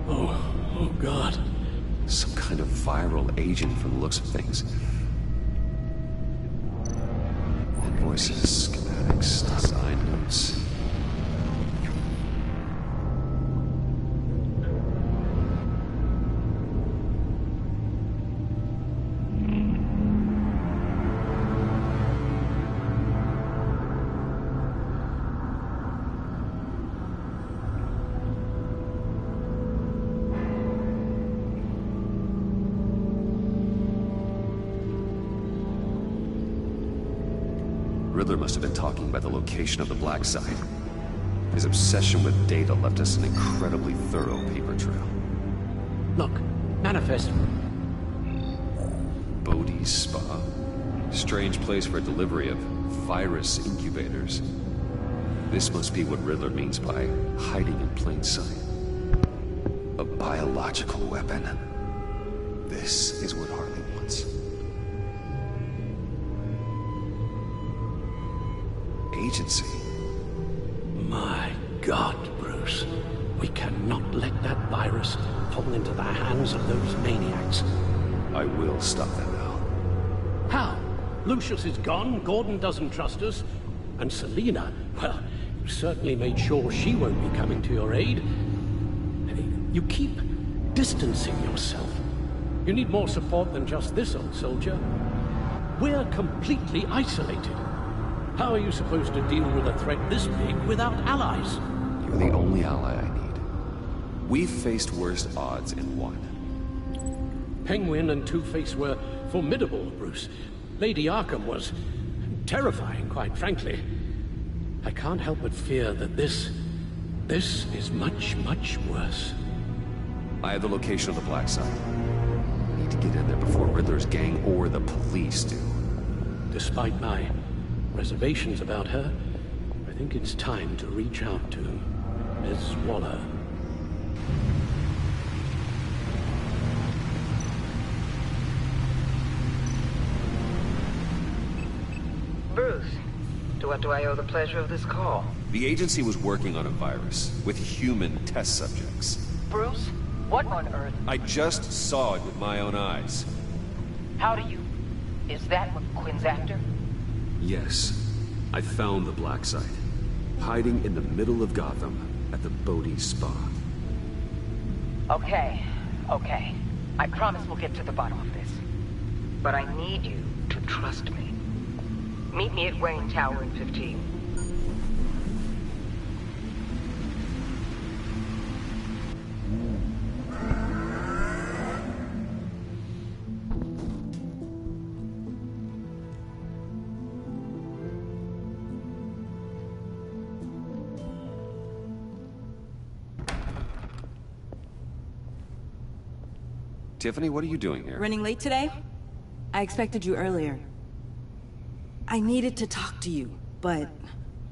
Oh God. Some kind of viral agent from the looks of things. Invoices, schematics, design notes. Riddler must have been talking about the location of the black site. His obsession with data left us an incredibly thorough paper trail. Look, Manifest. Bodhi's Spa. Strange place for delivery of virus incubators. This must be what Riddler means by hiding in plain sight. A biological weapon. This is what Harley wants. Agency. My God, Bruce. We cannot let that virus fall into the hands of those maniacs. I will stop them now. How? Lucius is gone, Gordon doesn't trust us, and Selina, well, you certainly made sure she won't be coming to your aid. You keep distancing yourself. You need more support than just this old soldier. We're completely isolated. How are you supposed to deal with a threat this big without allies? You're the only ally I need. We've faced worse odds and won. Penguin and Two-Face were formidable, Bruce. Lady Arkham was terrifying, quite frankly. I can't help but fear that this is much, much worse. I have the location of the black site. I need to get in there before Riddler's gang or the police do. Despite my reservations about her, I think it's time to reach out to Ms. Waller. Bruce, to what do I owe the pleasure of this call? The agency was working on a virus with human test subjects. Bruce, what on earth? I just saw it with my own eyes. How do you... Is that what Quinn's after? Yes. I found the black site. Hiding in the middle of Gotham at the Bodhi Spa. Okay. I promise we'll get to the bottom of this. But I need you to trust me. Meet me at Wayne Tower in 15. Tiffany, what are you doing here? Running late today? I expected you earlier. I needed to talk to you, but...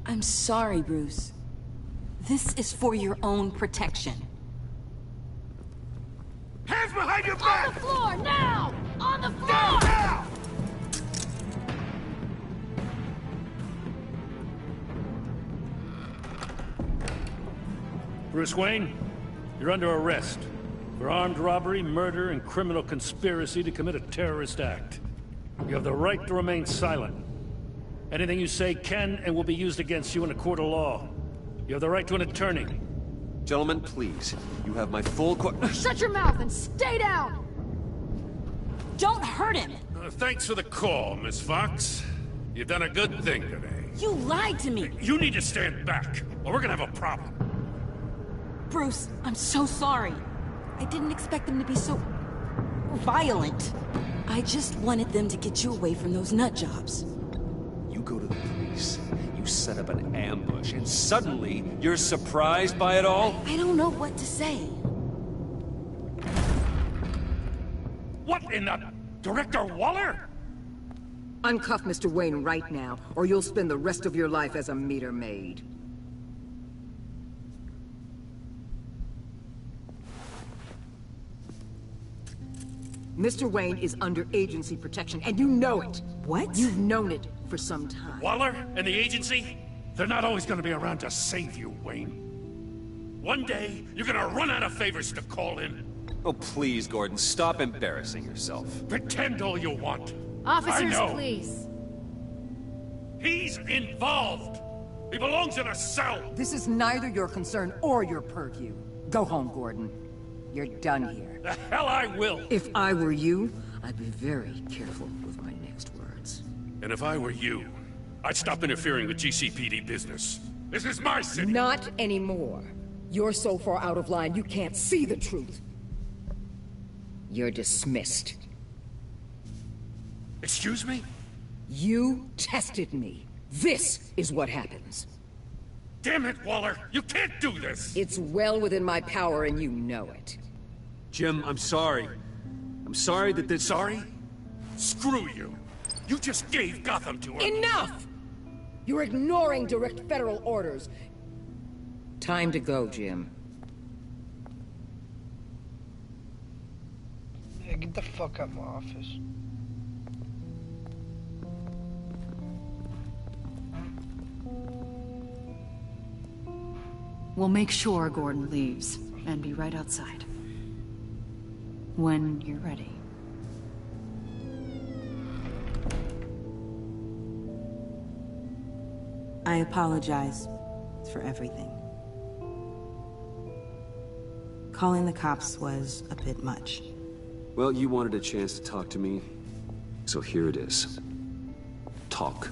I'm sorry, Bruce. This is for your own protection. Hands behind your back! On the floor, now! On the floor! Now! Bruce Wayne, you're under arrest for armed robbery, murder, and criminal conspiracy to commit a terrorist act. You have the right to remain silent. Anything you say can and will be used against you in a court of law. You have the right to an attorney. Gentlemen, please. You have my full Shut your mouth and stay down! Don't hurt him! Thanks for the call, Miss Fox. You've done a good thing today. You lied to me! You need to stand back, or we're gonna have a problem. Bruce, I'm so sorry. I didn't expect them to be so... violent. I just wanted them to get you away from those nut jobs. You go to the police, you set up an ambush, and suddenly you're surprised by it all? I don't know what to say. What in the... Director Waller? Uncuff Mr. Wayne right now, or you'll spend the rest of your life as a meter maid. Mr. Wayne is under agency protection, and you know it. What? You've known it for some time. Waller and the agency? They're not always gonna be around to save you, Wayne. One day, you're gonna run out of favors to call in. Oh, please, Gordon, stop embarrassing yourself. Pretend all you want. Officers, I know. please. He's involved. He belongs in a cell. This is neither your concern or your purview. Go home, Gordon. You're done here. The hell I will. If I were you, I'd be very careful with my next words. And if I were you, I'd stop interfering with GCPD business. This is my city. Not anymore. You're so far out of line you can't see the truth. You're dismissed. Excuse me? You tested me. This is what happens. Damn it, Waller! You can't do this! It's well within my power and you know it. Jim, I'm sorry. I'm sorry that this... Sorry? Screw you. You just gave Gotham to her. Enough! You're ignoring direct federal orders. Time to go, Jim. Yeah, get the fuck out of my office. We'll make sure Gordon leaves, and be right outside. When you're ready. I apologize for everything. Calling the cops was a bit much. Well, you wanted a chance to talk to me, so here it is. Talk.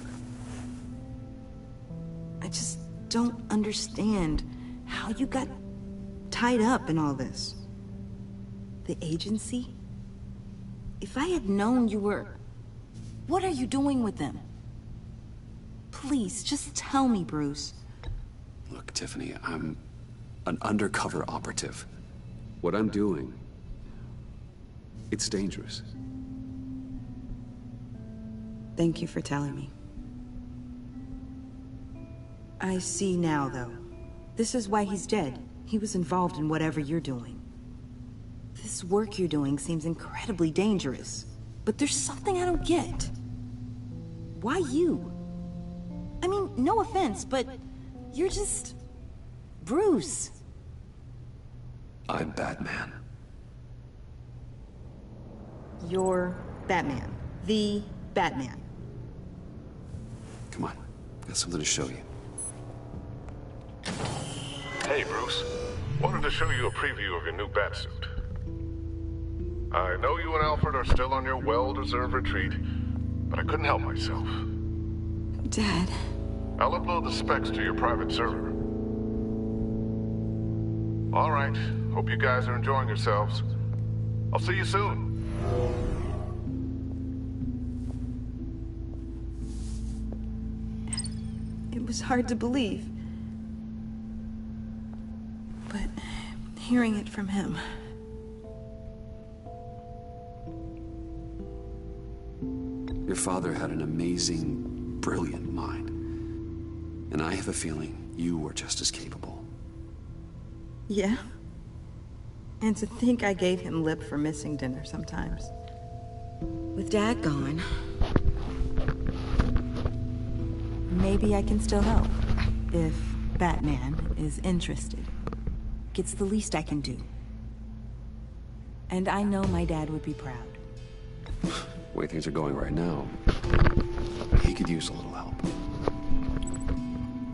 I just don't understand how you got tied up in all this. The agency? If I had known you were... What are you doing with them? Please, just tell me, Bruce. Look, Tiffany, I'm an undercover operative. What I'm doing, it's dangerous. Thank you for telling me. I see now, though. This is why he's dead. He was involved in whatever you're doing. This work you're doing seems incredibly dangerous. But there's something I don't get. Why you? I mean, no offense, but you're just... Bruce. I'm Batman. You're Batman. The Batman. Come on, got something to show you. Hey, Bruce. Wanted to show you a preview of your new batsuit. I know you and Alfred are still on your well-deserved retreat, but I couldn't help myself. Dad. I'll upload the specs to your private server. All right. Hope you guys are enjoying yourselves. I'll see you soon. It was hard to believe. But hearing it from him... Your father had an amazing, brilliant mind. And I have a feeling you were just as capable. Yeah? And to think I gave him lip for missing dinner sometimes. With Dad gone... maybe I can still help. If Batman is interested. It's the least I can do. And I know my dad would be proud. The way things are going right now, he could use a little help.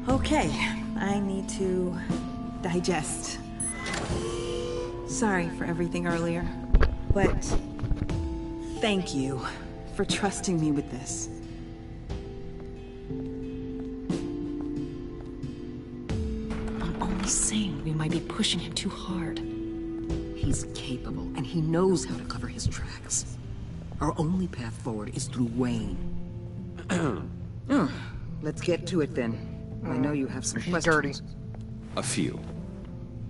Okay, I need to digest. Sorry for everything earlier, but thank you for trusting me with this. I'm only saying we might be pushing him too hard. He's capable, and he knows how to cover his tracks. Our only path forward is through Wayne. Let's get to it then. I know you have some questions. A few.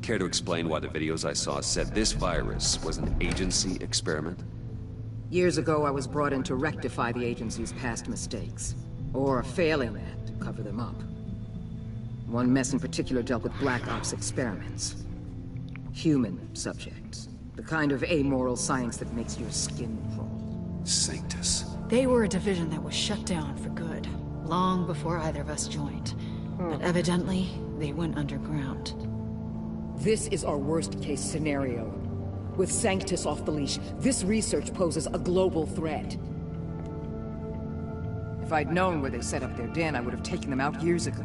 Care to explain why the videos I saw said this virus was an agency experiment? Years ago, I was brought in to rectify the agency's past mistakes. Or failing that, to cover them up. One mess in particular dealt with Black Ops experiments. Human subjects. The kind of amoral science that makes your skin crawl. Sanctus. They were a division that was shut down for good, long before either of us joined. But evidently, they went underground. This is our worst-case scenario. With Sanctus off the leash, this research poses a global threat. If I'd known where they set up their den, I would have taken them out years ago.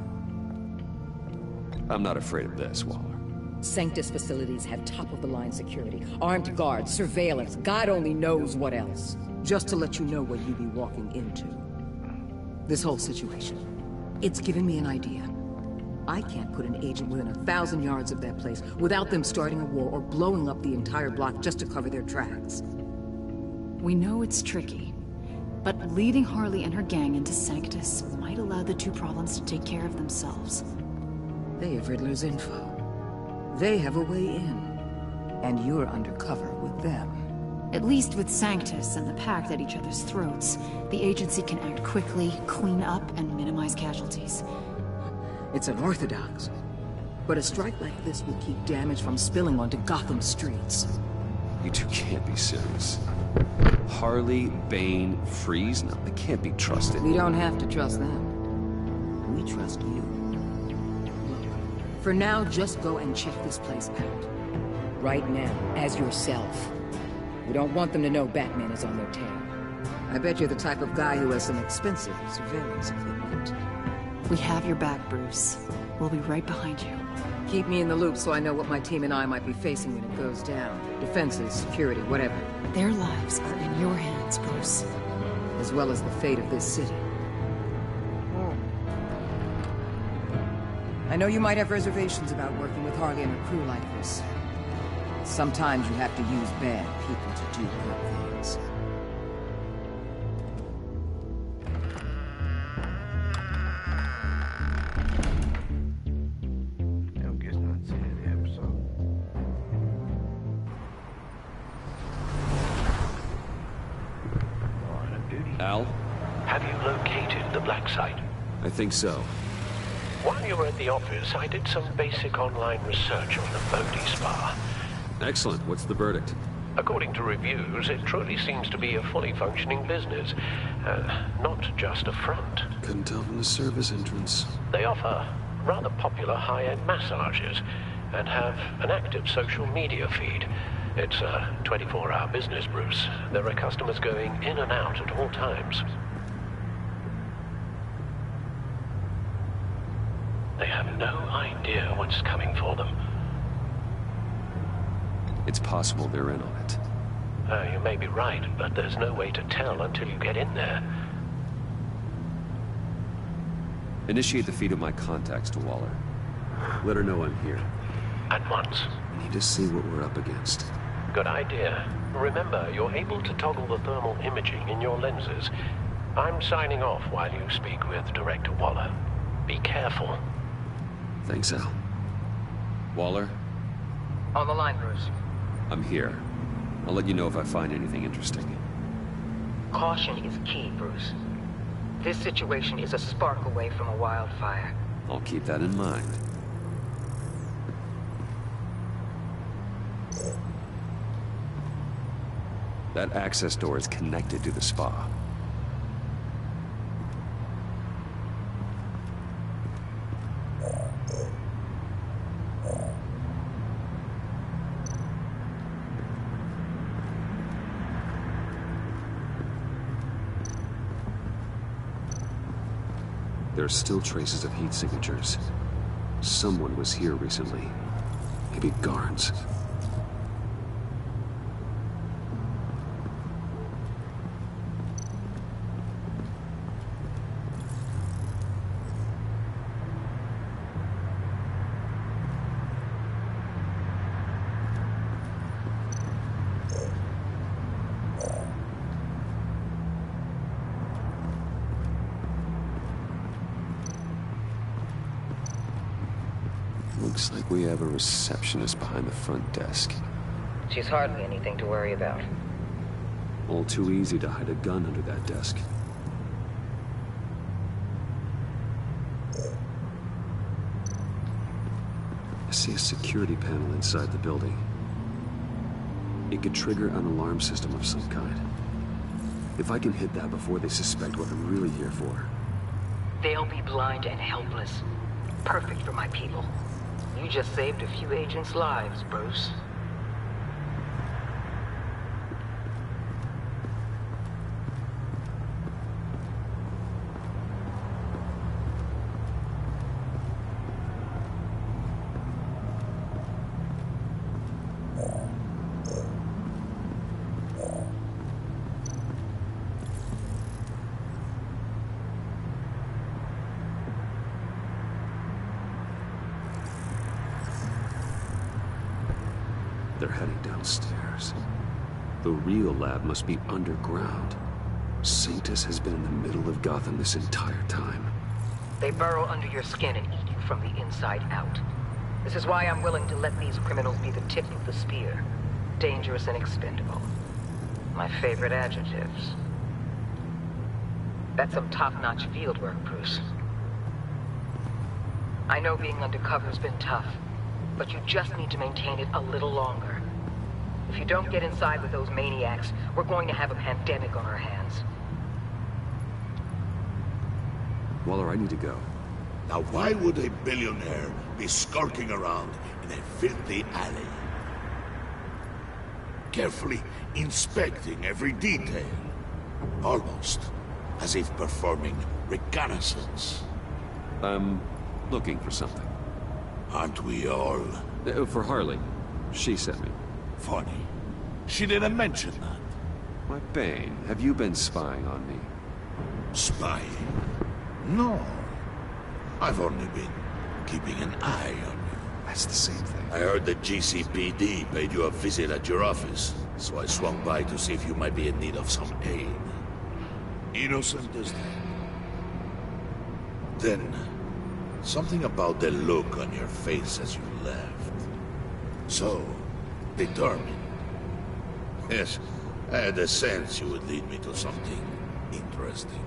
I'm not afraid of this, Waller. Sanctus facilities have top-of-the-line security, armed guards, surveillance, God only knows what else. Just to let you know what you'd be walking into. This whole situation, it's given me an idea. I can't put an agent within 1,000 yards of that place without them starting a war or blowing up the entire block just to cover their tracks. We know it's tricky, but leading Harley and her gang into Sanctus might allow the two problems to take care of themselves. They have Riddler's info. They have a way in. And you're undercover with them. At least with Sanctus and the Pact at each other's throats, the agency can act quickly, clean up, and minimize casualties. It's unorthodox. But a strike like this will keep damage from spilling onto Gotham streets. You two can't be serious. Harley, Bane, Freeze? No, they can't be trusted. We don't have to trust them. We trust you. Look, for now, just go and check this place out. Right now, as yourself. We don't want them to know Batman is on their tail. I bet you're the type of guy who has some expensive surveillance equipment. We have your back, Bruce. We'll be right behind you. Keep me in the loop so I know what my team and I might be facing when it goes down. Defenses, security, whatever. Their lives are in your hands, Bruce. As well as the fate of this city. I know you might have reservations about working with Harley and a crew like this. Sometimes you have to use bad people to do good things. I'm guessing that's the end of the episode. Line of duty. Al? Have you located the black site? I think so. While you were at the office, I did some basic online research on the Bodhi Spa. Excellent. What's the verdict? According to reviews, it truly seems to be a fully functioning business. Not just a front. Couldn't tell from the service entrance. They offer rather popular high-end massages and have an active social media feed. It's a 24-hour business, Bruce. There are customers going in and out at all times. They have no idea what's coming for them. It's possible they're in on it. You may be right, but there's no way to tell until you get in there. Initiate the feed of my contacts to Waller. Let her know I'm here. At once. We need to see what we're up against. Good idea. Remember, you're able to toggle the thermal imaging in your lenses. I'm signing off while you speak with Director Waller. Be careful. Thanks, Al. Waller? On the line, Bruce. I'm here. I'll let you know if I find anything interesting. Caution is key, Bruce. This situation is a spark away from a wildfire. I'll keep that in mind. That access door is connected to the spa. There are still traces of heat signatures. Someone was here recently. Maybe guards. Looks like we have a receptionist behind the front desk. She's hardly anything to worry about. All too easy to hide a gun under that desk. I see a security panel inside the building. It could trigger an alarm system of some kind. If I can hit that before they suspect what I'm really here for. They'll be blind and helpless. Perfect for my people. You just saved a few agents' lives, Bruce. They're heading downstairs. The real lab must be underground. Sanctus has been in the middle of Gotham this entire time. They burrow under your skin and eat you from the inside out. This is why I'm willing to let these criminals be the tip of the spear. Dangerous and expendable. My favorite adjectives. That's some top-notch field work, Bruce. I know being undercover's been tough, but you just need to maintain it a little longer. If you don't get inside with those maniacs, we're going to have a pandemic on our hands. Waller, I need to go. Now why would a billionaire be skulking around in a filthy alley? Carefully inspecting every detail. Almost as if performing reconnaissance. I'm looking for something. Aren't we all? For Harley. She sent me. Funny. She didn't mention that. Why, Bane, have you been spying on me? Spying? No. I've only been keeping an eye on you. That's the same thing. I heard the GCPD paid you a visit at your office, so I swung by to see if you might be in need of some aid. Innocent as that. Then, something about the look on your face as you left. So, determined. Yes, I had a sense you would lead me to something interesting.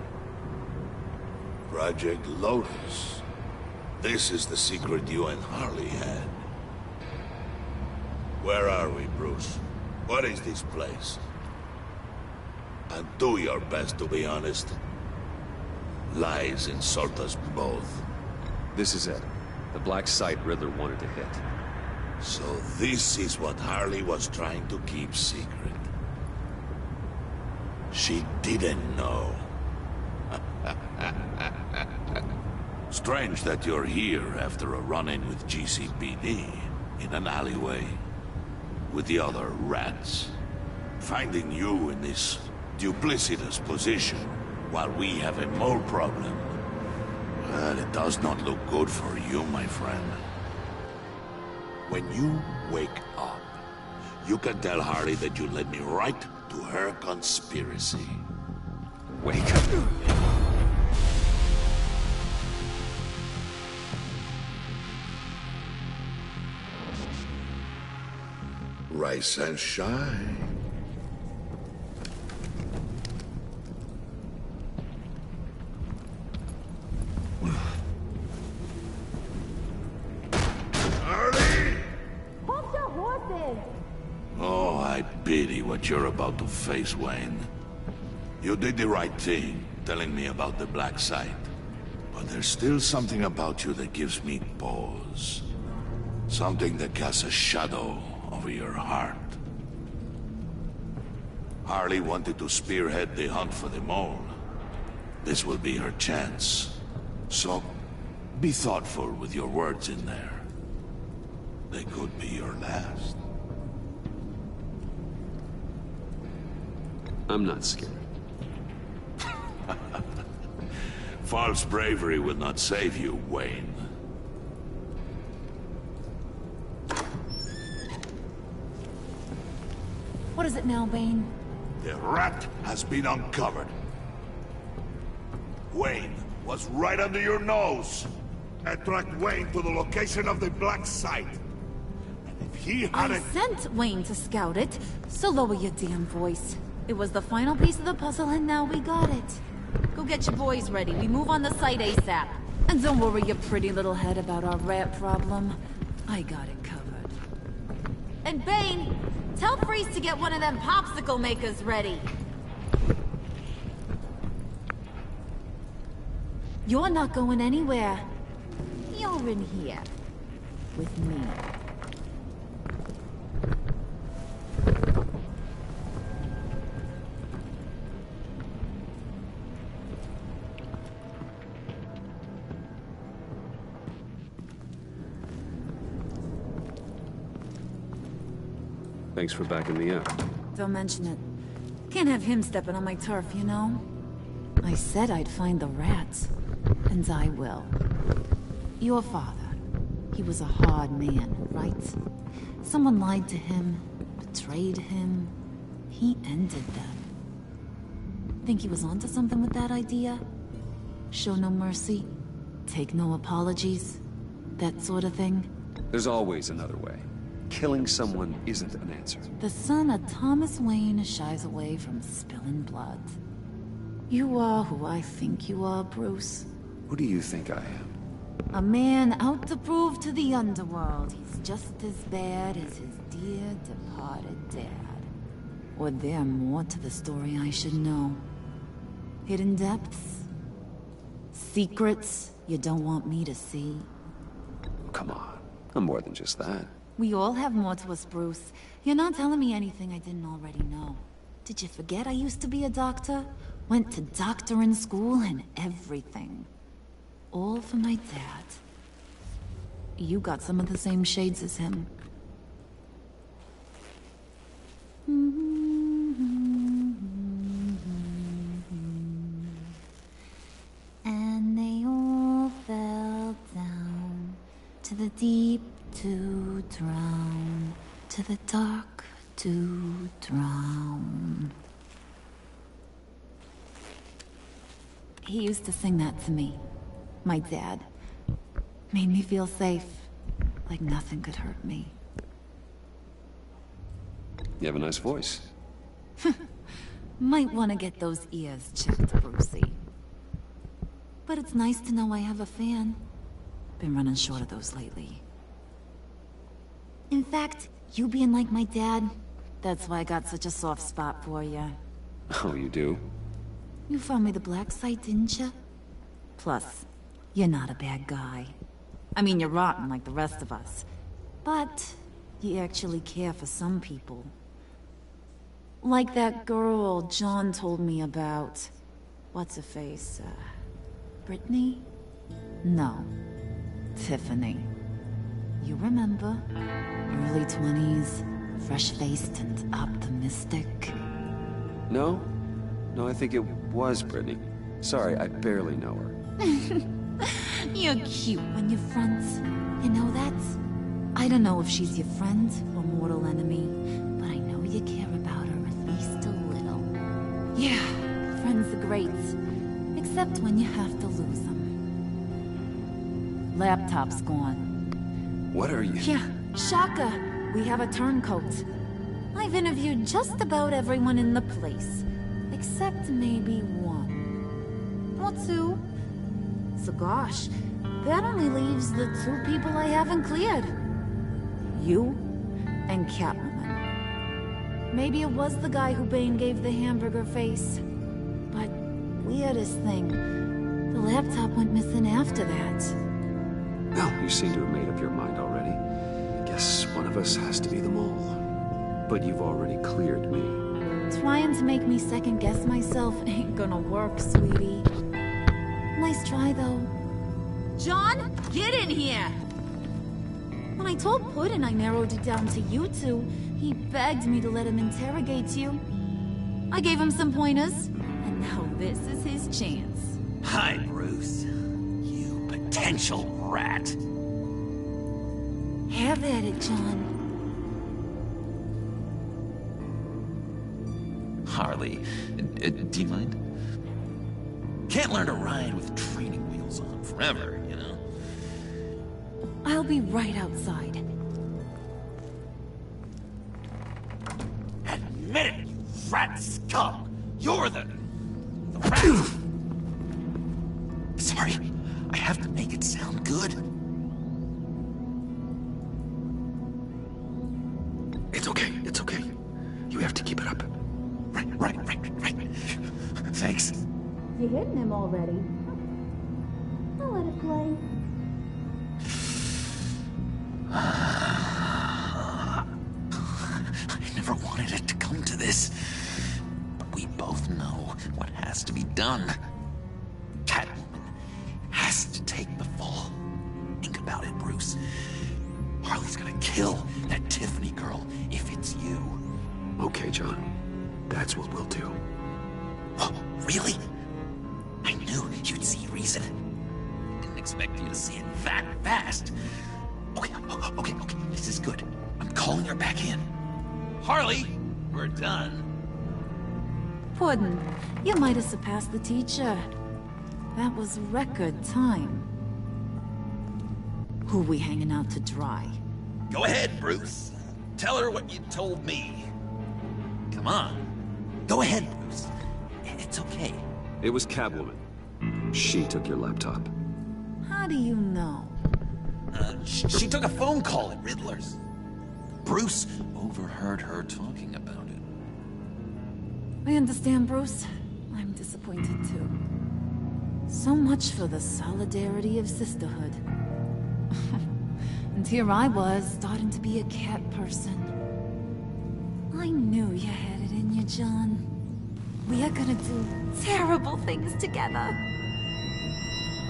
Project Lotus. This is the secret you and Harley had. Where are we, Bruce? What is this place? And do your best to be honest. Lies insult us both. This is it. The black site Riddler wanted to hit. So this is what Harley was trying to keep secret. She didn't know. Strange that you're here after a run-in with GCPD in an alleyway with the other rats. Finding you in this duplicitous position while we have a mole problem. Well, it does not look good for you, my friend. When you wake up, you can tell Harley that you led me right to her conspiracy. Wake up. Rise and shine. Oh, I pity what you're about to face, Wayne. You did the right thing, telling me about the black site. But there's still something about you that gives me pause. Something that casts a shadow over your heart. Harley wanted to spearhead the hunt for the mole. This will be her chance. So, be thoughtful with your words in there. They could be your last. I'm not scared. False bravery will not save you, Wayne. What is it now, Bane? The rat has been uncovered. Wayne was right under your nose. I tracked Wayne to the location of the black site. And if he I hadn't... sent Wayne to scout it, so lower your damn voice. It was the final piece of the puzzle, and now we got it. Go get your boys ready. We move on the site ASAP. And don't worry your pretty little head about our rat problem. I got it covered. And Bane, tell Freeze to get one of them popsicle makers ready. You're not going anywhere. You're in here. With me. Thanks for backing me up. Don't mention it. Can't have him stepping on my turf, you know? I said I'd find the rats. And I will. Your father. He was a hard man, right? Someone lied to him, betrayed him. He ended them. Think he was onto something with that idea? Show no mercy? Take no apologies? That sort of thing? There's always another way. killing someone isn't an answer. The son of Thomas Wayne shies away from spilling blood. You are who I think you are, Bruce. Who do you think I am? A man out to prove to the underworld he's just as bad as his dear departed dad. Or there more to the story I should know. Hidden depths? Secrets you don't want me to see? Come on, I'm more than just that. We all have more to us, Bruce. You're not telling me anything I didn't already know. Did you forget I used to be a doctor? Went to doctoring school and everything. All for my dad. You got some of the same shades as him. And they all fell down to the deep to drown, to the dark to drown. He used to sing that to me. My dad. Made me feel safe. Like nothing could hurt me. You have a nice voice. Might want to get those ears checked, Brucey. But it's nice to know I have a fan. Been running short of those lately. In fact, you being like my dad, that's why I got such a soft spot for you. Oh, you do? You found me the black site, didn't you? Plus, you're not a bad guy. I mean, you're rotten like the rest of us. But you actually care for some people. Like that girl John told me about. What's her face? Brittany? No. Tiffany. You remember? Early 20s, fresh-faced and optimistic. No? No, I think it was Brittany. Sorry, I barely know her. You're cute when you're friends. You know that? I don't know if she's your friend or mortal enemy, but I know you care about her at least a little. Yeah, friends are great. Except when you have to lose them. Laptop's gone. What are you? Yeah, Shaka. We have a turncoat. I've interviewed just about everyone in the place. Except maybe one. Or two. So gosh, that only leaves the two people I haven't cleared. You and Catwoman. Maybe it was the guy who Bane gave the hamburger face. But weirdest thing, the laptop went missing after that. Well, you seem to have made up your mind already. I guess one of us has to be the mole. But you've already cleared me. Trying to make me second-guess myself ain't gonna work, sweetie. Nice try, though. John, get in here! When I told Puddin' I narrowed it down to you two, he begged me to let him interrogate you. I gave him some pointers, and now this is his chance. Hi, Bruce. You potential rat. Have at it, John. Harley, do you mind? Can't learn to ride with training wheels on forever, you know? I'll be right outside. Admit it, you rat scum! You're the rat! Sorry, I have to make it sound good. It's okay, it's okay. You have to keep it up. Right. Thanks. You hitting him already? I'll let it play. I never wanted it to come to this. But we both know what has to be done. Catwoman has to take the fall. Think about it, Bruce. Harley's gonna kill that Tiffany girl if it's you. Okay, John. That's what we'll do. Oh, really? I knew you'd see reason. Didn't expect you to see it that fast. Okay. This is good. I'm calling her back in. Harley, we're done. Puddin', you might have surpassed the teacher. That was record time. Who we hanging out to dry? Go ahead, Bruce. Tell her what you told me. Come on. Go ahead, Bruce. It's okay. It was Catwoman. She took your laptop. How do you know? She took a phone call at Riddler's. Bruce overheard her talking about it. I understand, Bruce. I'm disappointed too. So much for the solidarity of sisterhood. And here I was, starting to be a cat person. I knew you had it in you, John. We are gonna do terrible things together.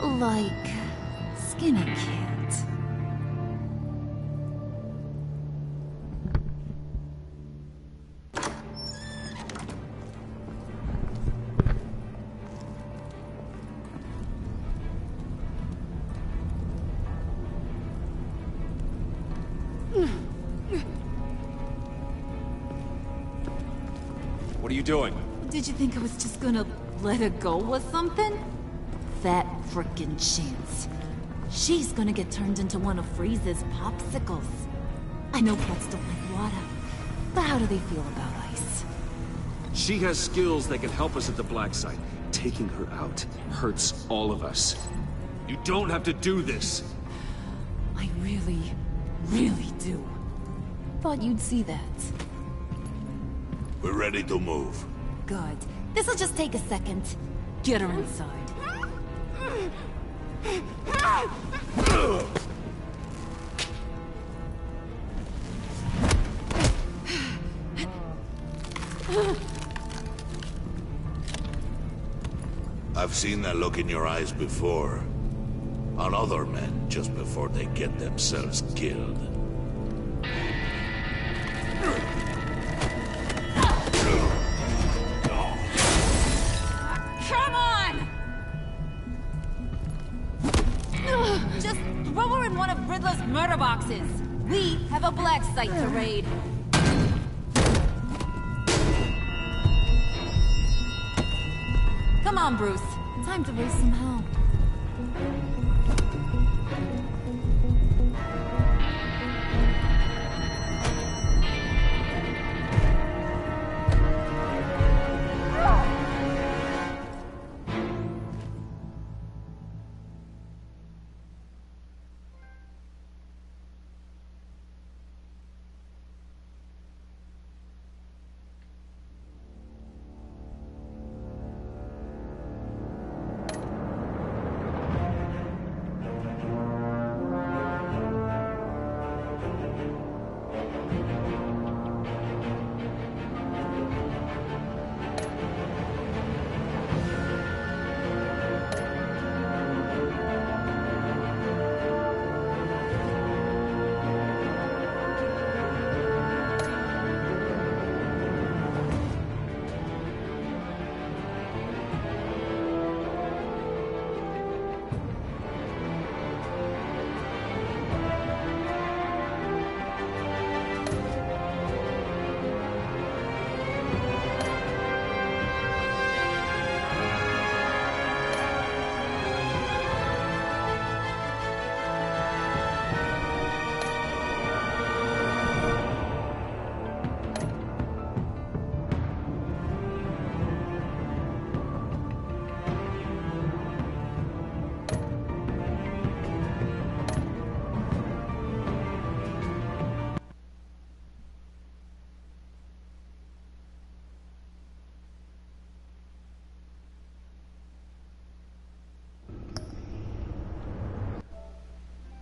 Like skin a cat. What are you doing? Did you think I was just gonna let her go or something? That frickin' chance. She's gonna get turned into one of Freeze's popsicles. I know cats don't like water, but how do they feel about ice? She has skills that can help us at the black site. Taking her out hurts all of us. You don't have to do this. I really, really do. Thought you'd see that. We're ready to move. Good. This'll just take a second. Get her inside. I've seen that look in your eyes before. On other men, just before they get themselves killed. Come on! Just throw her in one of Riddler's murder boxes. We have a black site to raid. Come on, Bruce. Time to raise some hell.